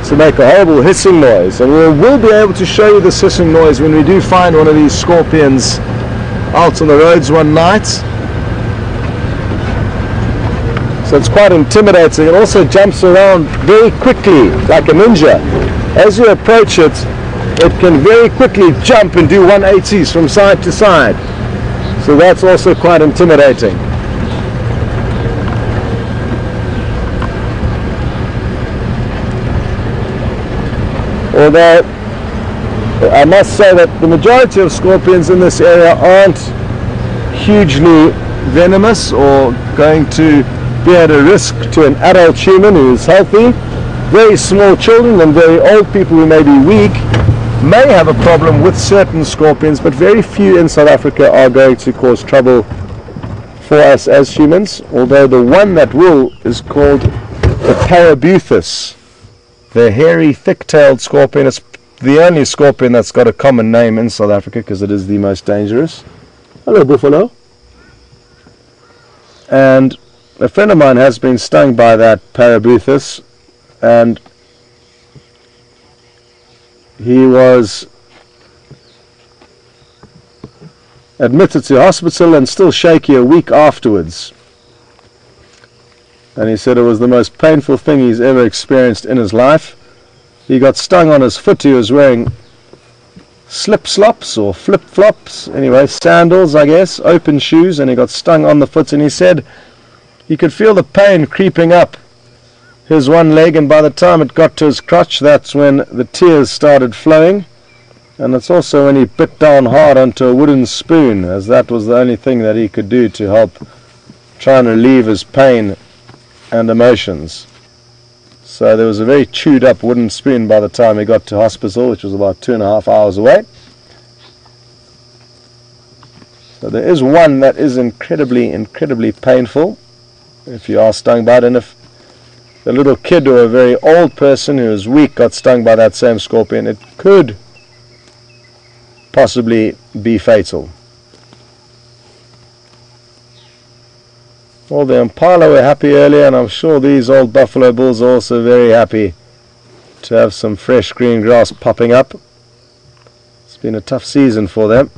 to make a horrible hissing noise. And we'll be able to show you this hissing noise when we do find one of these scorpions out on the roads one night. So it's quite intimidating. It also jumps around very quickly, like a ninja. As you approach it, it can very quickly jump and do 180s from side to side. So that's also quite intimidating. Although I must say that the majority of scorpions in this area aren't hugely venomous or going to be at a risk to an adult human who is healthy. Very small children and very old people who may be weak may have a problem with certain scorpions, but very few in South Africa are going to cause trouble for us as humans, although the one that will is called the Parabuthus, the hairy thick-tailed scorpion. It's the only scorpion that's got a common name in South Africa because it is the most dangerous. Hello, buffalo. And a friend of mine has been stung by that Parabuthus, and he was admitted to hospital and still shaky a week afterwards. and he said it was the most painful thing he's ever experienced in his life. He got stung on his foot. He was wearing slip-slops or flip-flops, anyway, sandals I guess, open shoes, and he got stung on the foot, and he said he could feel the pain creeping up his one leg, and by the time it got to his crotch, that's when the tears started flowing. And it's also when he bit down hard onto a wooden spoon, as that was the only thing that he could do to help try and relieve his pain and emotions. So there was a very chewed up wooden spoon by the time he got to hospital, which was about 2.5 hours away. So there is one that is incredibly painful if you are stung by it, and if a little kid or a very old person who is weak got stung by that same scorpion, it could possibly be fatal. Well, the impala were happy earlier, and I'm sure these old buffalo bulls are also very happy to have some fresh green grass popping up. It's been a tough season for them.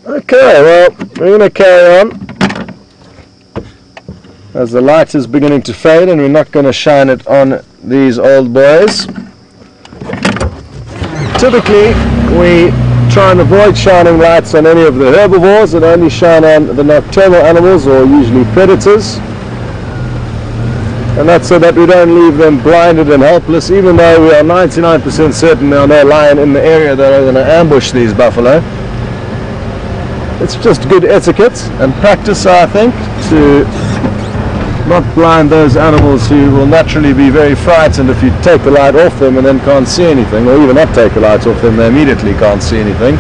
Okay, well, we're going to carry on as the light is beginning to fade, and we're not going to shine it on these old boys. Typically, we try and avoid shining lights on any of the herbivores and only shine on the nocturnal animals, or usually predators. And that's so that we don't leave them blinded and helpless, even though we are 99% certain there are no lion in the area that are going to ambush these buffalo. It's just good etiquette and practice, I think, to not blind those animals who will naturally be very frightened if you take the light off them and then can't see anything, or even not take the light off them, they immediately can't see anything.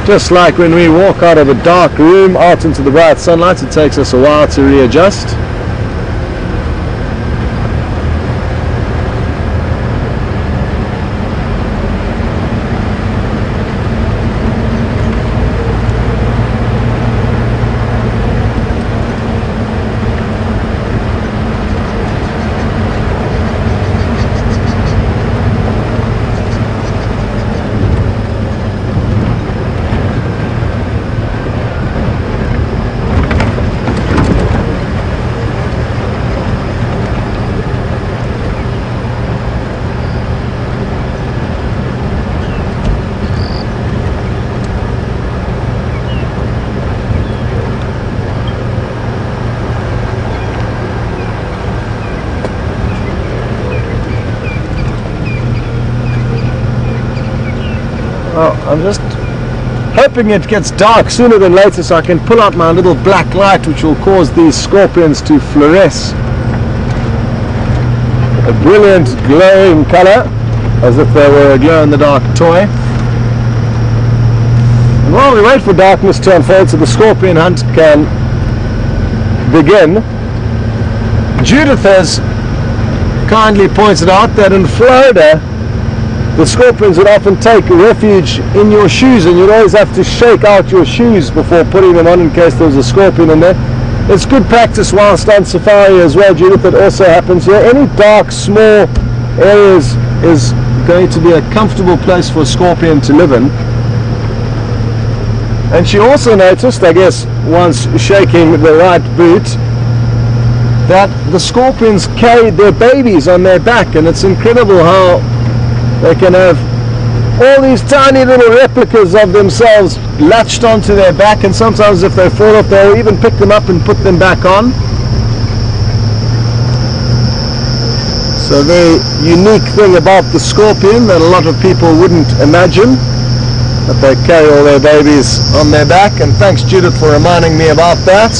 Just like when we walk out of a dark room out into the bright sunlight, it takes us a while to readjust. Well, I'm just hoping it gets dark sooner than later so I can pull out my little black light, which will cause these scorpions to fluoresce a brilliant glowing color, as if they were a glow-in-the-dark toy. And while we wait for darkness to unfold so the scorpion hunt can begin, Judith has kindly pointed out that in Florida the scorpions would often take refuge in your shoes, and you'd always have to shake out your shoes before putting them on in case there was a scorpion in there. It's good practice whilst on safari as well, Judith. That also happens here. Any dark, small areas is going to be a comfortable place for a scorpion to live in. And she also noticed, I guess, once shaking the right boot, that the scorpions carried their babies on their back, and it's incredible how they can have all these tiny little replicas of themselves latched onto their back, and sometimes if they fall off, they'll even pick them up and put them back on. So a very unique thing about the scorpion that a lot of people wouldn't imagine, that they carry all their babies on their back. And thanks, Judith, for reminding me about that.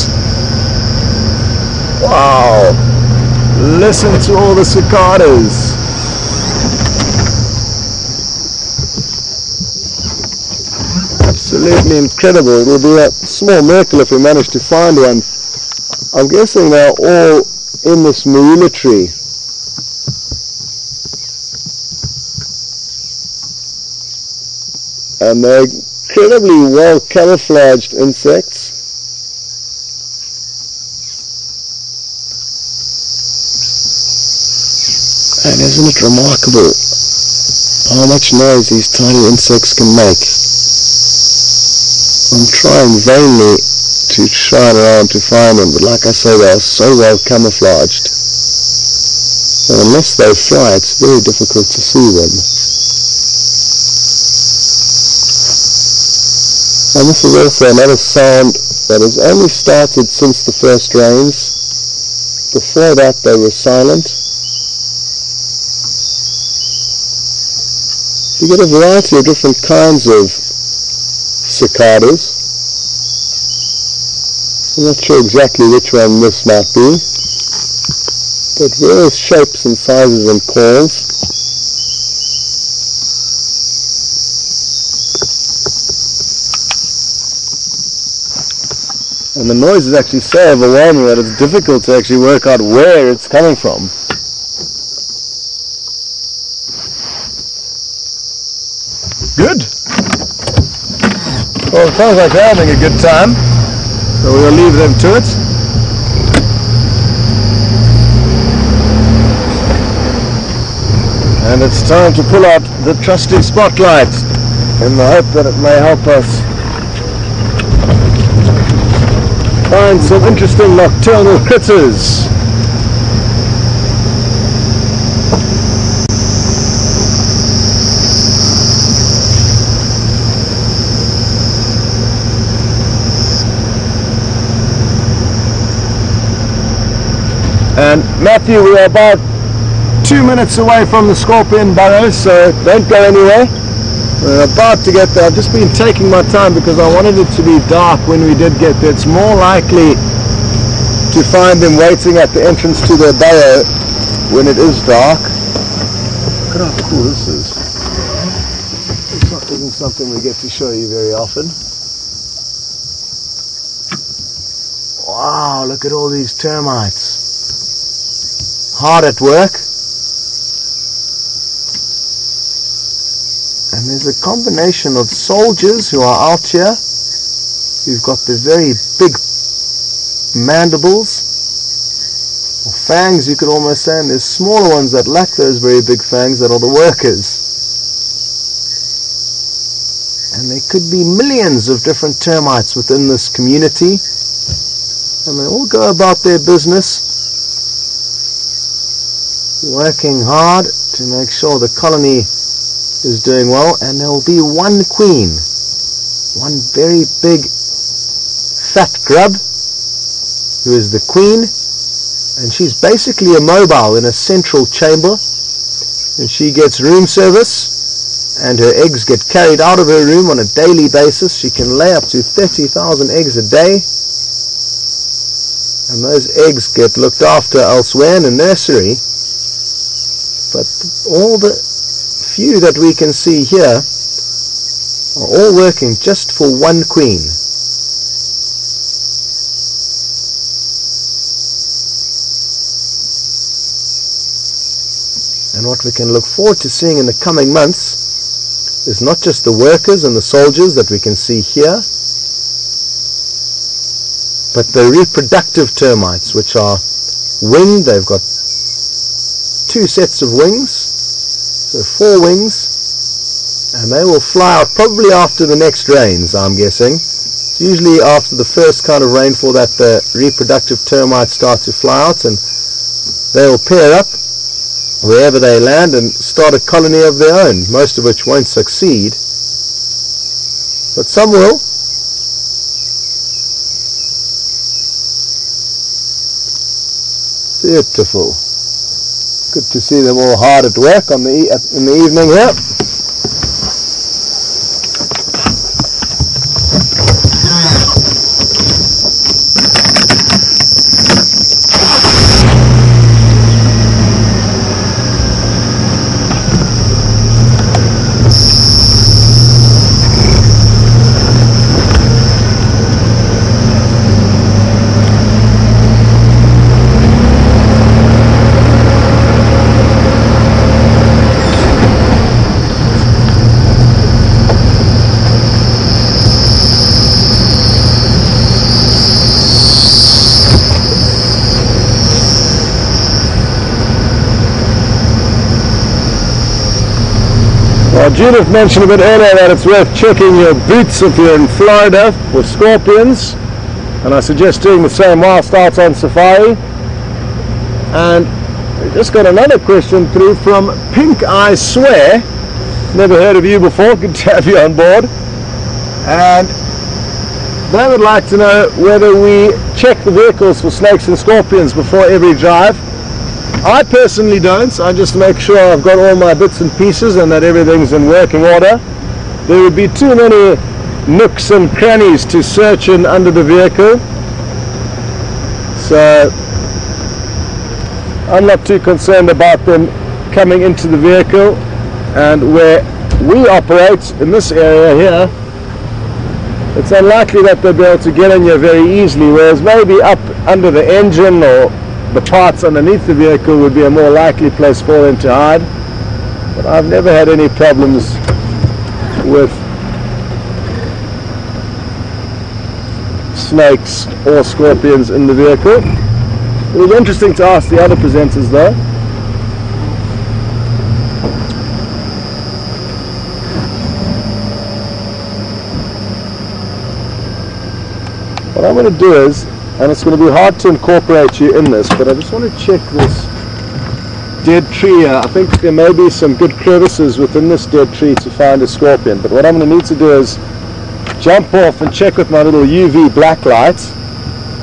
Wow, listen to all the cicadas. Absolutely incredible. It will be a small miracle if we manage to find one. I'm guessing they're all in this marula tree. And they're incredibly well camouflaged insects. And isn't it remarkable how much noise these tiny insects can make? I'm trying vainly to shine around to find them, but like I say, they are so well camouflaged. And unless they fly, it's very difficult to see them. And this is also another sound that has only started since the first rains. Before that they were silent. You get a variety of different kinds of cicadas. I'm not sure exactly which one this might be, but various shapes and sizes and calls. And the noise is actually so overwhelming that it's difficult to actually work out where it's coming from. Good. Well, it sounds like they're having a good time, so we'll leave them to it. And it's time to pull out the trusty spotlight in the hope that it may help us find some interesting nocturnal critters. And Matthew, we are about 2 minutes away from the scorpion burrow, so don't go anywhere. We're about to get there. I've just been taking my time because I wanted it to be dark when we did get there. It's more likely to find them waiting at the entrance to their burrow when it is dark. Look at how cool this is. This isn't something we get to show you very often. Wow, look at all these termites. Hard at work. And there's a combination of soldiers who are out here. You've got the very big mandibles, or fangs you could almost say, and there's smaller ones that lack those very big fangs that are the workers. And there could be millions of different termites within this community, and they all go about their business, working hard to make sure the colony is doing well. And there will be one queen, one very big fat grub who is the queen, and she's basically immobile in a central chamber, and she gets room service, and her eggs get carried out of her room on a daily basis. She can lay up to 30,000 eggs a day, and those eggs get looked after elsewhere in a nursery. But all the few that we can see here are all working just for one queen. And what we can look forward to seeing in the coming months is not just the workers and the soldiers that we can see here, but the reproductive termites, which are winged. They've got 2 sets of wings, so 4 wings, and they will fly out probably after the next rains, I'm guessing. It's usually after the first kind of rainfall that the reproductive termites start to fly out, and they will pair up wherever they land and start a colony of their own, most of which won't succeed, but some will. Beautiful. Good to see them all hard at work in the evening here. Judith mentioned a bit earlier that it's worth checking your boots if you're in Florida for scorpions, and I suggest doing the same whilst out on safari. And we just got another question through from Pink I Swear. Never heard of you before, good to have you on board. And they would like to know whether we check the vehicles for snakes and scorpions before every drive. I personally don't. I just make sure I've got all my bits and pieces and that everything's in working order. There would be too many nooks and crannies to search in under the vehicle. So I'm not too concerned about them coming into the vehicle. And where we operate in this area here, it's unlikely that they'll be able to get in here very easily, whereas maybe up under the engine or the parts underneath the vehicle would be a more likely place for them to hide. But I've never had any problems with snakes or scorpions in the vehicle. It was interesting to ask the other presenters though. What I'm going to do is, and it's going to be hard to incorporate you in this, but I just want to check this dead tree here. I think there may be some good crevices within this dead tree to find a scorpion, but what I'm going to need to do is jump off and check with my little UV black light,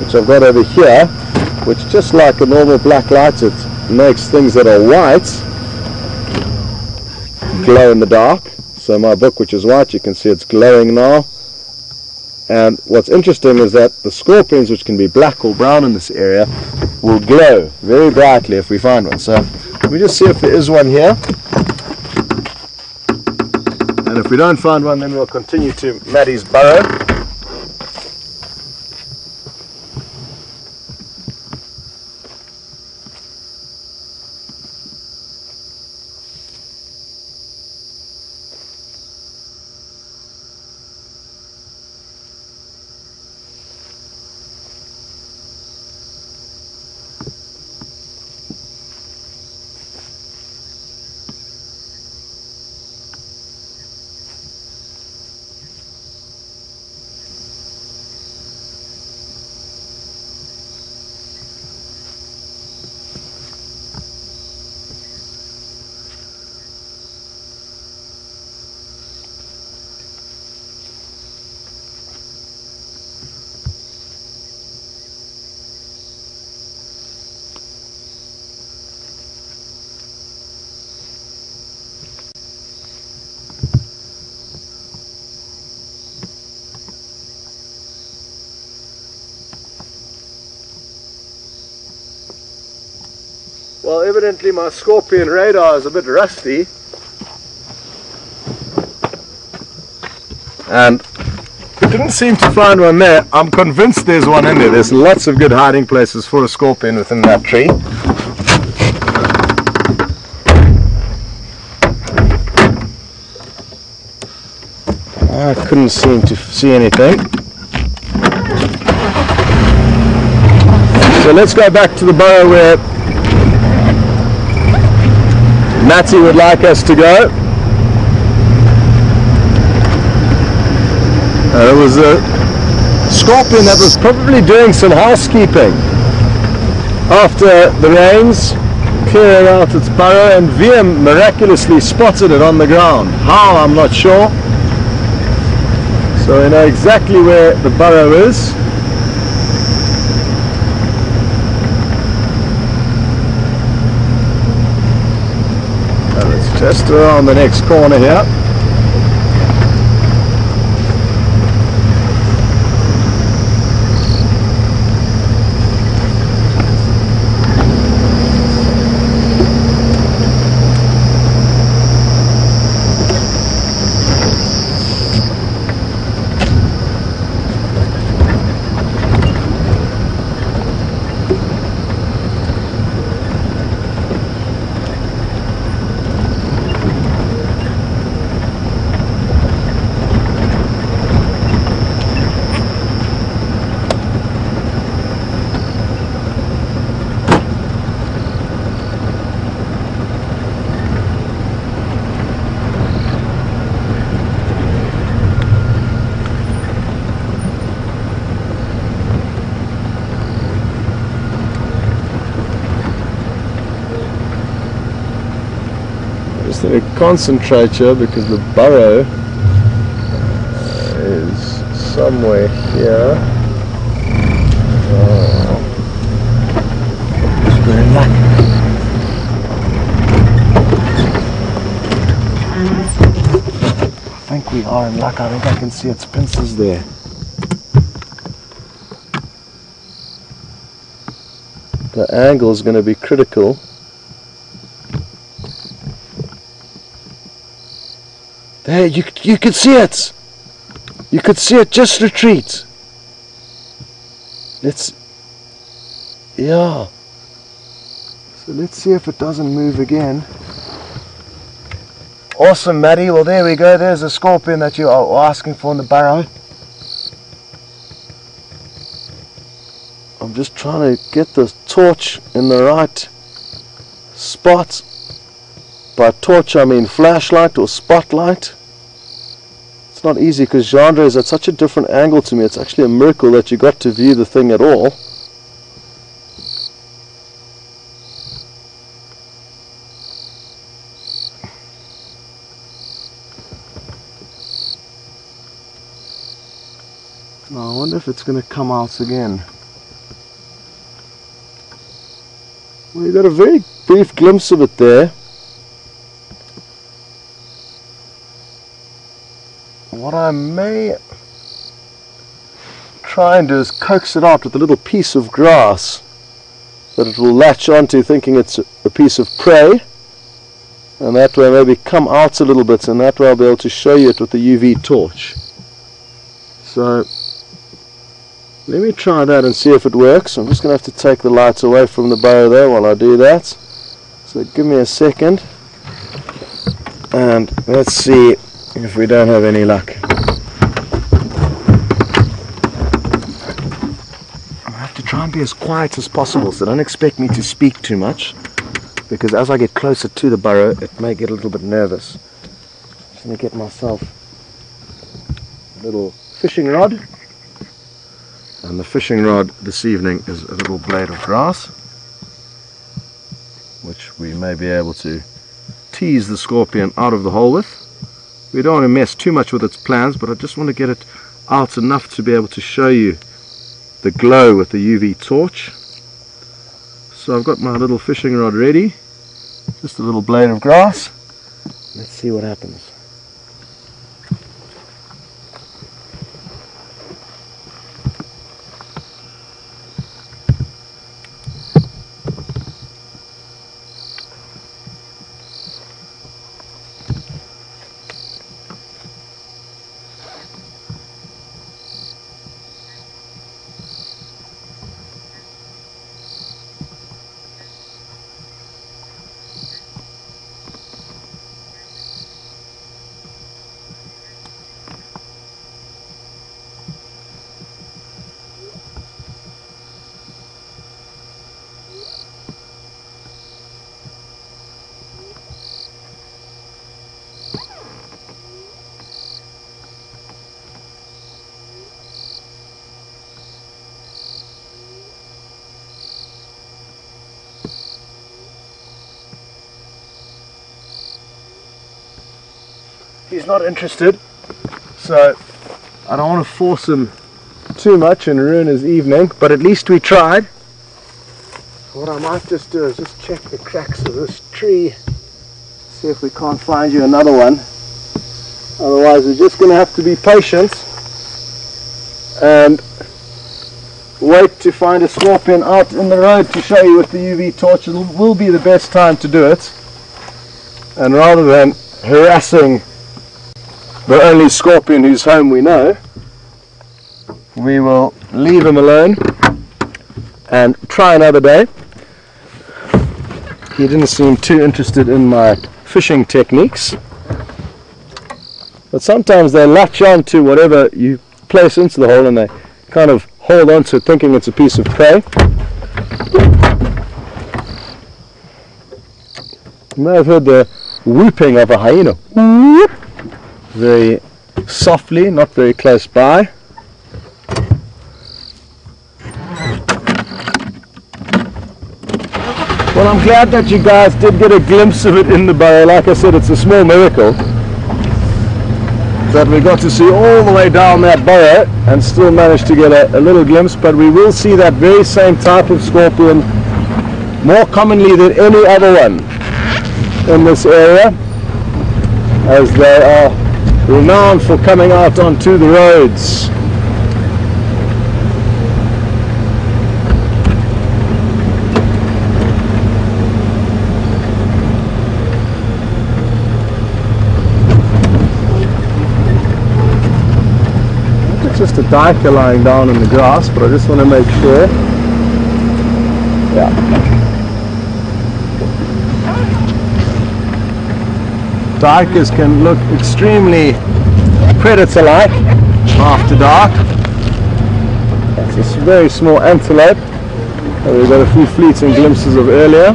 which I've got over here, which just like a normal black light, it makes things that are white glow in the dark. So my book, which is white, you can see it's glowing now. And what's interesting is that the scorpions, which can be black or brown in this area, will glow very brightly if we find one. So let me just see if there is one here. And if we don't find one, then we'll continue to Maddie's burrow. Well, evidently my scorpion radar is a bit rusty, and it didn't seem to find one there. I'm convinced there's one in there. There's lots of good hiding places for a scorpion within that tree. I couldn't seem to see anything. So let's go back to the burrow where Matty would like us to go. It was a scorpion that was probably doing some housekeeping after the rains, clearing out its burrow, and VM miraculously spotted it on the ground. How, I'm not sure. So we know exactly where the burrow is. Just around the next corner here. concentrate here because the burrow is somewhere here. Oh. We're in luck. I think we are in luck. I think I can see its pincers there. The angle is going to be critical. There, you could see it. You could see it just retreat. Yeah. So let's see if it doesn't move again. Awesome, Maddie. Well, there we go. There's a scorpion that you are asking for in the burrow. I'm just trying to get the torch in the right spot. By torch I mean flashlight or spotlight. It's not easy because Jandre is at such a different angle to me. It's actually a miracle that you got to view the thing at all. Now I wonder if it's going to come out again. Well, you got a very brief glimpse of it there. What I may try and do is coax it out with a little piece of grass that it will latch onto, thinking it's a piece of prey, and that way maybe come out a little bit, and that way I'll be able to show you it with the UV torch. So let me try that and see if it works. I'm just going to have to take the lights away from the burrow there while I do that. So give me a second and let's see if we don't have any luck. I have to try and be as quiet as possible, so don't expect me to speak too much, because as I get closer to the burrow it may get a little bit nervous. Just going to get myself a little fishing rod. And the fishing rod this evening is a little blade of grass, which we may be able to tease the scorpion out of the hole with. We don't want to mess too much with its plans, but I just want to get it out enough to be able to show you the glow with the UV torch. So I've got my little fishing rod ready, just a little blade of grass. Let's see what happens. He's not interested, so I don't want to force him too much and ruin his evening, but at least we tried. What I might just do is just check the cracks of this tree, see if we can't find you another one. Otherwise we're just going to have to be patient and wait to find a scorpion out in the road to show you with the UV torch. It will be the best time to do it, and rather than harassing the only scorpion whose home we know, we will leave him alone and try another day. He didn't seem too interested in my fishing techniques, but sometimes they latch on to whatever you place into the hole and they kind of hold on to it thinking it's a piece of prey. You may have heard the whooping of a hyena. Very softly, not very close by. Well, I'm glad that you guys did get a glimpse of it in the burrow. Like I said, it's a small miracle that we got to see all the way down that burrow and still managed to get a little glimpse. But we will see that very same type of scorpion more commonly than any other one in this area, as they are renowned for coming out onto the roads. Just a diker lying down in the grass, but I just want to make sure. Yeah. Dikers can look extremely predator-like after dark. That's a very small antelope that we've got a few fleeting glimpses of earlier.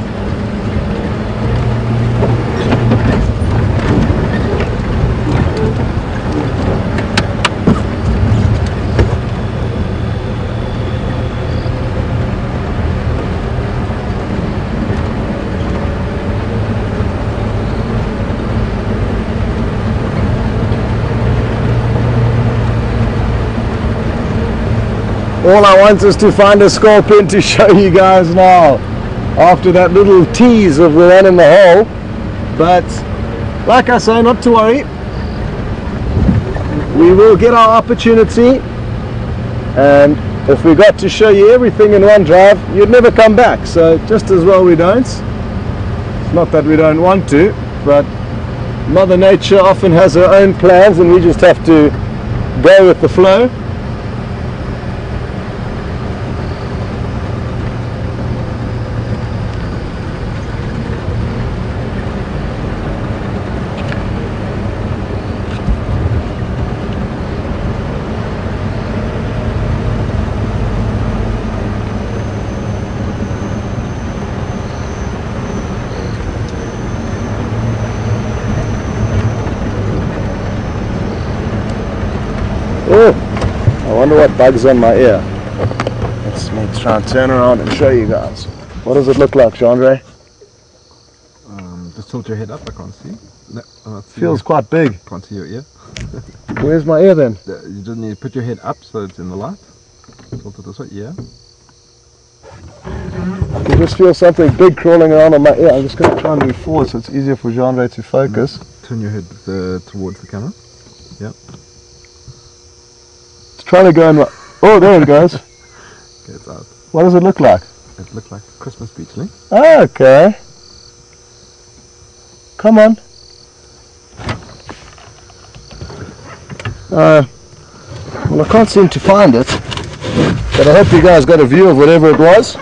All I want is to find a scorpion to show you guys now, after that little tease of the one in the hole. But like I say, not to worry, we will get our opportunity, and if we got to show you everything in one drive, you'd never come back. So just as well we don't. It's not that we don't want to, but Mother Nature often has her own plans and we just have to go with the flow. Oh, I wonder what bug's on my ear. Let's try and turn around and show you guys. What does it look like, Jean-Ray? Just tilt your head up, I can't see. No, feels quite big. Can't see your ear. Where's my ear then? You just need to put your head up so it's in the light. Tilt it this way, yeah. I can just feel something big crawling around on my ear. I'm just going to try and move forward so it's easier for Jean-Ray to focus. Turn your head towards the camera. Yeah. Trying to go in my... Oh, there it goes. Okay, it's out. What does it look like? It looks like a Christmas beachling. Oh, okay. Come on. Well, I can't seem to find it, but I hope you guys got a view of whatever it was.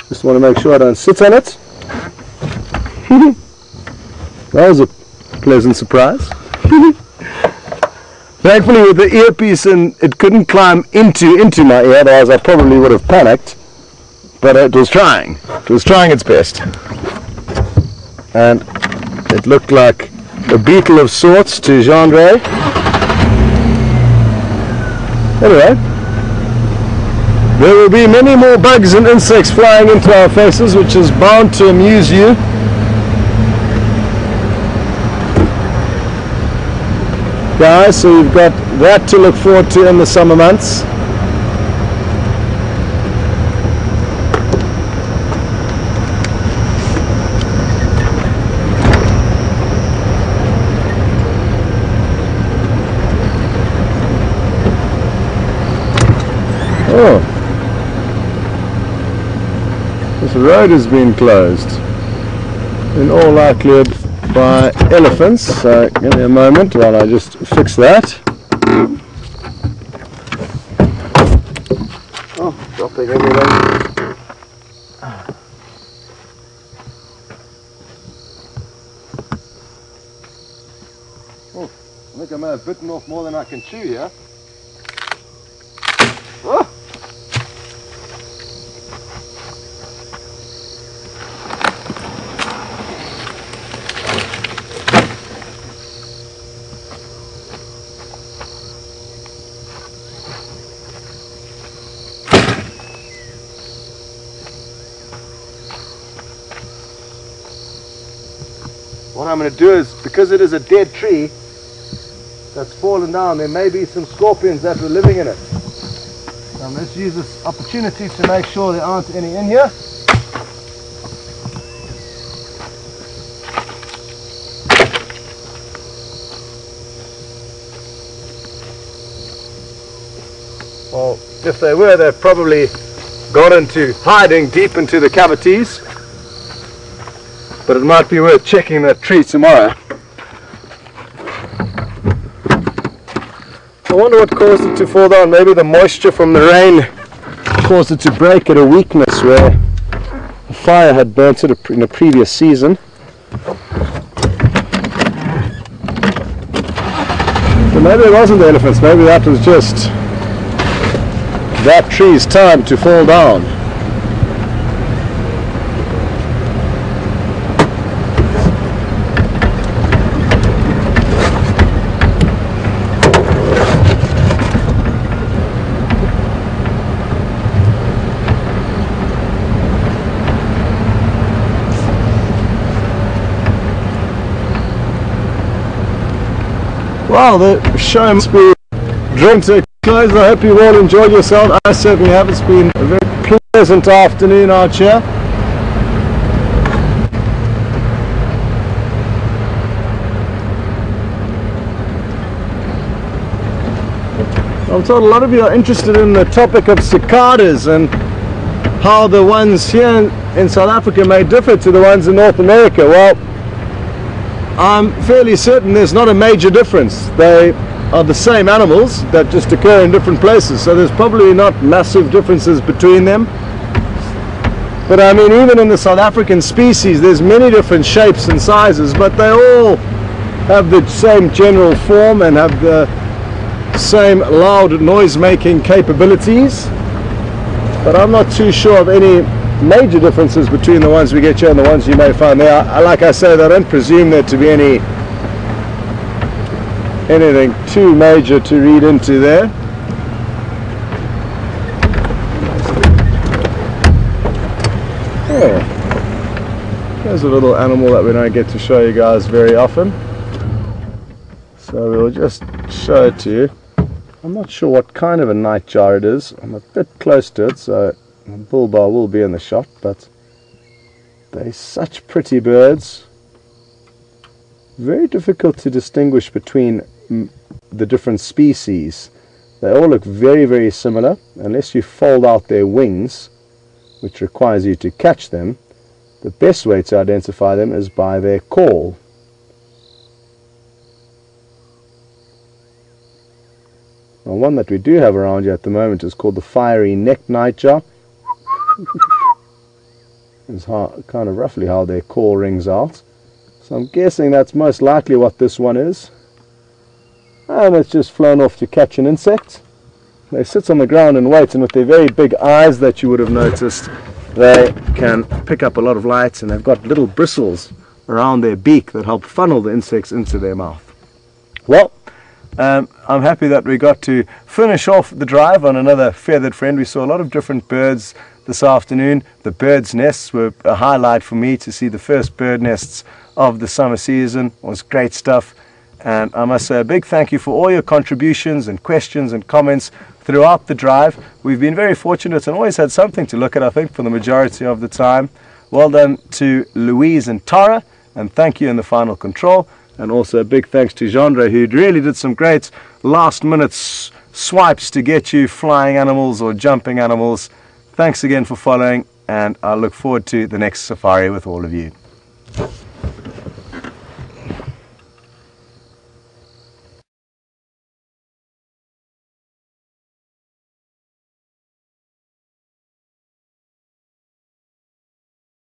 Just want to make sure I don't sit on it. That was a pleasant surprise. Thankfully with the earpiece in, it couldn't climb into my ear, otherwise I probably would have panicked. But it was trying. It was trying its best. And it looked like a beetle of sorts to Jean-Ray. Anyway, there will be many more bugs and insects flying into our faces, which is bound to amuse you. Guys, so you've got that to look forward to in the summer months. Oh, this road has been closed in all likelihood by elephants, so give me a moment while I just fix that. Oh, dropping everything. Oh, I think I may have bitten off more than I can chew here. Oh. what I'm going to do is, because it is a dead tree that's fallen down, there may be some scorpions that were living in it. So let's use this opportunity to make sure there aren't any in here. Well, if they were, they've probably got into hiding deep into the cavities. But it might be worth checking that tree tomorrow. I wonder what caused it to fall down. Maybe the moisture from the rain caused it to break at a weakness where the fire had burnt it in a previous season. So maybe it wasn't the elephants, maybe that was just that tree's time to fall down. Well, the show must be drawing to a close. I hope you all enjoyed yourself. I certainly have. It's been a very pleasant afternoon out here. I'm told a lot of you are interested in the topic of cicadas and how the ones here in South Africa may differ to the ones in North America. Well, I'm fairly certain there's not a major difference. They are the same animals that just occur in different places, so there's probably not massive differences between them. But I mean, even in the South African species, there's many different shapes and sizes, but they all have the same general form and have the same loud noise-making capabilities. But I'm not too sure of any major differences between the ones we get here and the ones you may find there. Like I said, I don't presume there to be anything too major to read into there. Oh, here's a little animal that we don't get to show you guys very often, so we'll just show it to you. I'm not sure what kind of a nightjar it is. I'm a bit close to it, so the bull bar will be in the shot, but they're such pretty birds. Very difficult to distinguish between the different species. They all look very, very similar, unless you fold out their wings, which requires you to catch them. The best way to identify them is by their call. Now, one that we do have around here at the moment is called the fiery neck nightjar. It's kind of roughly how their call rings out. So I'm guessing that's most likely what this one is. And it's just flown off to catch an insect. They sit on the ground and wait, and with their very big eyes that you would have noticed, they can pick up a lot of light, and they've got little bristles around their beak that help funnel the insects into their mouth. Well, I'm happy that we got to finish off the drive on another feathered friend. We saw a lot of different birds this afternoon. The birds' nests were a highlight for me. To see the first bird nests of the summer season was great stuff. And I must say a big thank you for all your contributions and questions and comments throughout the drive. We've been very fortunate and always had something to look at, I think, for the majority of the time. Well done to Louise and Tara, and thank you in the final control. And also a big thanks to Genre, who really did some great last-minute swipes to get you flying animals or jumping animals. Thanks again for following, and I look forward to the next safari with all of you.